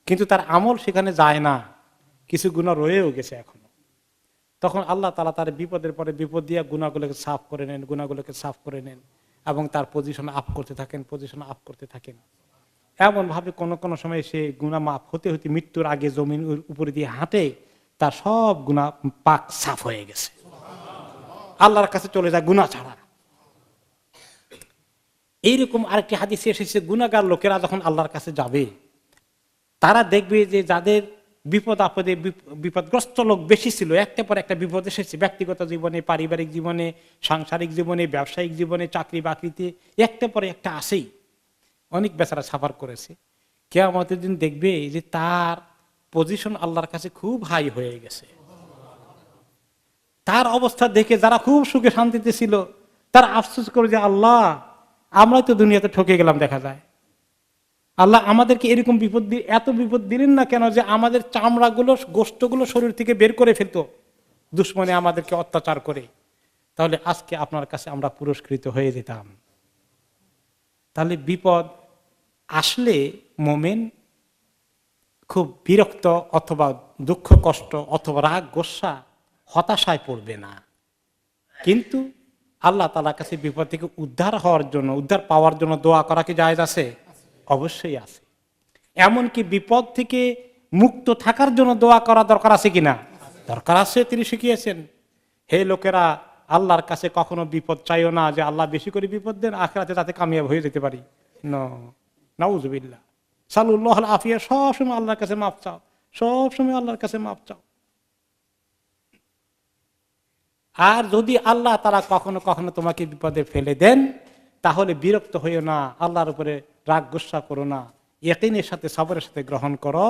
কিন্তু তার আমল সেখানে যায় না, কিছু গুনাহ রয়েও গেছে এখনো। তখন আল্লাহ তাআলা তার বিপদের পরে বিপদ দিয়ে গুনাহগুলোকে সাফ করে নেন, গুনাহগুলোকে সাফ করে নেন এবং তার পজিশন আপ করতে থাকেন, পজিশন আপ করতে থাকেন। এমন ভাবে কোন কোন সময় সে গুনাহ মাফ হতে হতে মৃত্যুর আগে জমিন উপরে দিয়ে হাঁটে, তার সব গুনাহ পাক সাফ হয়ে গেছে, আল্লাহর কাছে চলে যায় গুনাহ ছাড়া। এইরকম আরেকটি হাদিসে এসেছে, গুনাহগার লোকেরা যখন আল্লাহর কাছে যাবে, তারা দেখবে যে যাদের বিপদ আপদে বিপদগ্রস্ত লোক বেশি ছিল, একটা পর একটা বিপদ এসেছে, ব্যক্তিগত জীবনে, পারিবারিক জীবনে, সাংসারিক জীবনে, ব্যবসায়িক জীবনে, চাকরি বাকরিতে, একটা পরে একটা আসেই। অনেক বেচারা সাফার করেছে। কিয়ামতের দিন দেখবে যে তার পজিশন আল্লাহর কাছে খুব হাই হয়ে গেছে। তার অবস্থা দেখে যারা খুব সুখে শান্তিতে ছিল তারা আফসোস করে যে আল্লাহ আমরাই তো দুনিয়াতে ঠকে গেলাম, দেখা যায় আল্লাহ আমাদেরকে এরকম বিপদ দিয়ে এত বিপদ দিলেন না কেন যে আমাদের চামড়াগুলো, গোশতগুলো শরীর থেকে বের করে ফেলতো দুশ্মনে আমাদেরকে অত্যাচার করে, তাহলে আজকে আপনার কাছে আমরা পুরস্কৃত হয়ে যেতাম। তাহলে বিপদ আসলে মোমেন খুব বিরক্ত অথবা দুঃখ কষ্ট অথবা রাগ গোসা হতাশায় পড়বে না, কিন্তু আল্লাহ তাআলার কাছে বিপদ থেকে উদ্ধার হওয়ার জন্য, উদ্ধার পাওয়ার জন্য দোয়া করা কি জায়েজ আছে? অবশ্যই আছে। এমনকি বিপদ থেকে মুক্ত থাকার জন্য দোয়া করা দরকার আছে কিনা? দরকার আছে। তিনি শিখিয়েছেন, হে লোকেরা আল্লাহর কাছে কখনো বিপদ চাইও না যে আল্লাহ বেশি করে বিপদ দেন, আখিরাতে তাতে কামিয়াব হয়ে যেতে পারি। নাউজুবিল্লাহ, সাল্লাল্লাহু আলাইহি আফিয়া, সবসময় আল্লাহর কাছে মাফ চাও, সবসময় আল্লাহর কাছে মাফ চাও। আর যদি আল্লাহ তাআলা কখনো কখনো তোমাকে বিপদে ফেলে দেন, তাহলে বিরক্ত হইও না, আল্লাহর উপরে রাগ গুসা করো না, ইয়াকিনের সাথে সবরের সাথে গ্রহণ করো,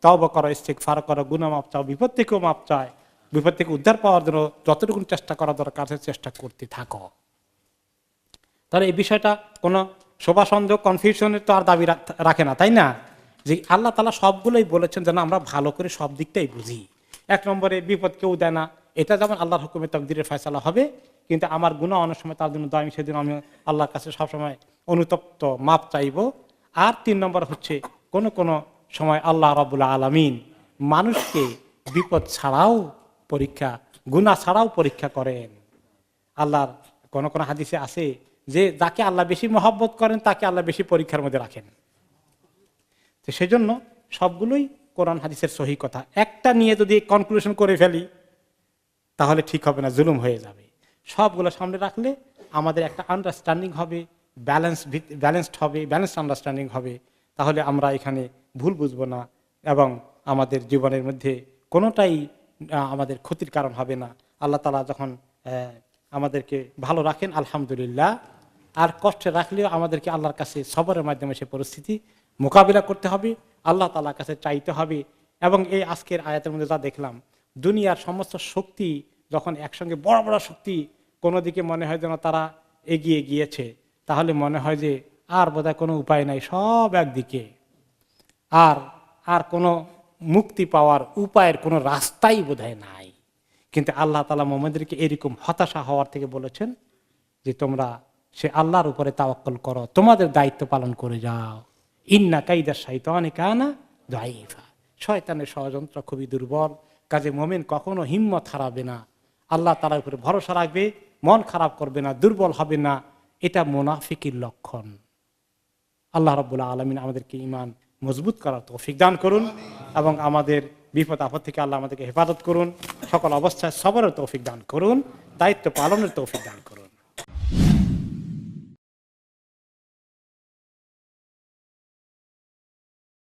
তওবা করো, ইস্তিগফার করো, গুনাহ মাফ চাও, বিপদ থেকেও মাফ চায়, বিপদ থেকে উদ্ধার পাওয়ার জন্য যতটুকু চেষ্টা করা দরকার চেষ্টা করতে থাকো। তাহলে এই বিষয়টা কোনো শোভা সন্দেহ, কনফিউশনের তো আর দাবি রাখে না, তাই না? যে আল্লাহ তাআলা সবগুলোই বলেছেন যেন আমরা ভালো করে সব দিকটাই বুঝি। 1 নম্বরে বিপদ কেউ দেয় না, এটা যেমন আল্লাহর হুকুমে তাকদীরের ফয়সালা হবে, কিন্তু আমার গুনাহ অনেক সময় তার জন্য দামি, সেদিন আমি আল্লাহর কাছে সবসময় অনুতপ্ত মাপ চাইব। আর 3 নম্বর হচ্ছে কোন কোন সময় আল্লাহ রাব্বুল আলামিন মানুষকে বিপদ ছাড়াও পরীক্ষা, গুনাহ ছাড়াও পরীক্ষা করেন। আল্লাহর কোন কোন হাদিসে আছে যে যাকে আল্লাহ বেশি মহব্বত করেন তাকে আল্লাহ বেশি পরীক্ষার মধ্যে রাখেন। তো সেই জন্য সবগুলোই কোরআন হাদিসের সহি কথা। একটা নিয়ে যদি কনক্লুশন করে ফেলি তাহলে ঠিক হবে না, জুলুম হয়ে যাবে। সবগুলো সামনে রাখলে আমাদের একটা আন্ডারস্ট্যান্ডিং হবে, ব্যালেন্সড হবে, ব্যালেন্সড আন্ডারস্ট্যান্ডিং হবে। তাহলে আমরা এখানে ভুল বুঝবো না এবং আমাদের জীবনের মধ্যে কোনোটাই আমাদের ক্ষতির কারণ হবে না। আল্লাহ তাআলা যখন আমাদেরকে ভালো রাখেন আলহামদুলিল্লাহ, আর কষ্টে রাখলেও আমাদেরকে আল্লাহর কাছে সবরের মাধ্যমে সে পরিস্থিতি মোকাবিলা করতে হবে, আল্লাহ তাআলার কাছে চাইতে হবে। এবং এই আজকের আয়াতের মধ্যে যা দেখলাম, দুনিয়ার সমস্ত শক্তি যখন একসঙ্গে বড় বড় শক্তি কোনো দিকে মনে হয় যেন তারা এগিয়ে গিয়েছে, তাহলে মনে হয় যে আর বোধহয় কোনো উপায় নাই, সব একদিকে, আর আর কোনো মুক্তি পাওয়ার উপায়ের কোনো রাস্তাই বোধহয় নাই। কিন্তু আল্লাহ তাআলা মুমিনদেরকে এরকম হতাশা হওয়ার থেকে বলেছেন যে তোমরা সে আল্লাহর উপরে তাওয়াক্কুল করো, তোমাদের দায়িত্ব পালন করে যাও। ইন্না কাইদা শাইতানি কানা দাঈফা, শয়তানের ষড়যন্ত্র খুবই দুর্বল। কাজে মুমিন কখনো হিম্মত হারাবে না, আল্লাহ তাআলার উপরে ভরসা রাখবে, মন খারাপ করবে না, দুর্বল হবে না। এটা মুনাফিকের লক্ষণ। আল্লাহ রাব্বুল আলামিন আমাদেরকে ঈমান মজবুত করার তৌফিক দান করুন এবং আমাদের বিপদ আপদ থেকে আল্লাহ আমাদেরকে হেফাজত করুন, সকল অবস্থায় সবরের তৌফিক দান করুন, দায়িত্ব পালনের তৌফিক দান করুন।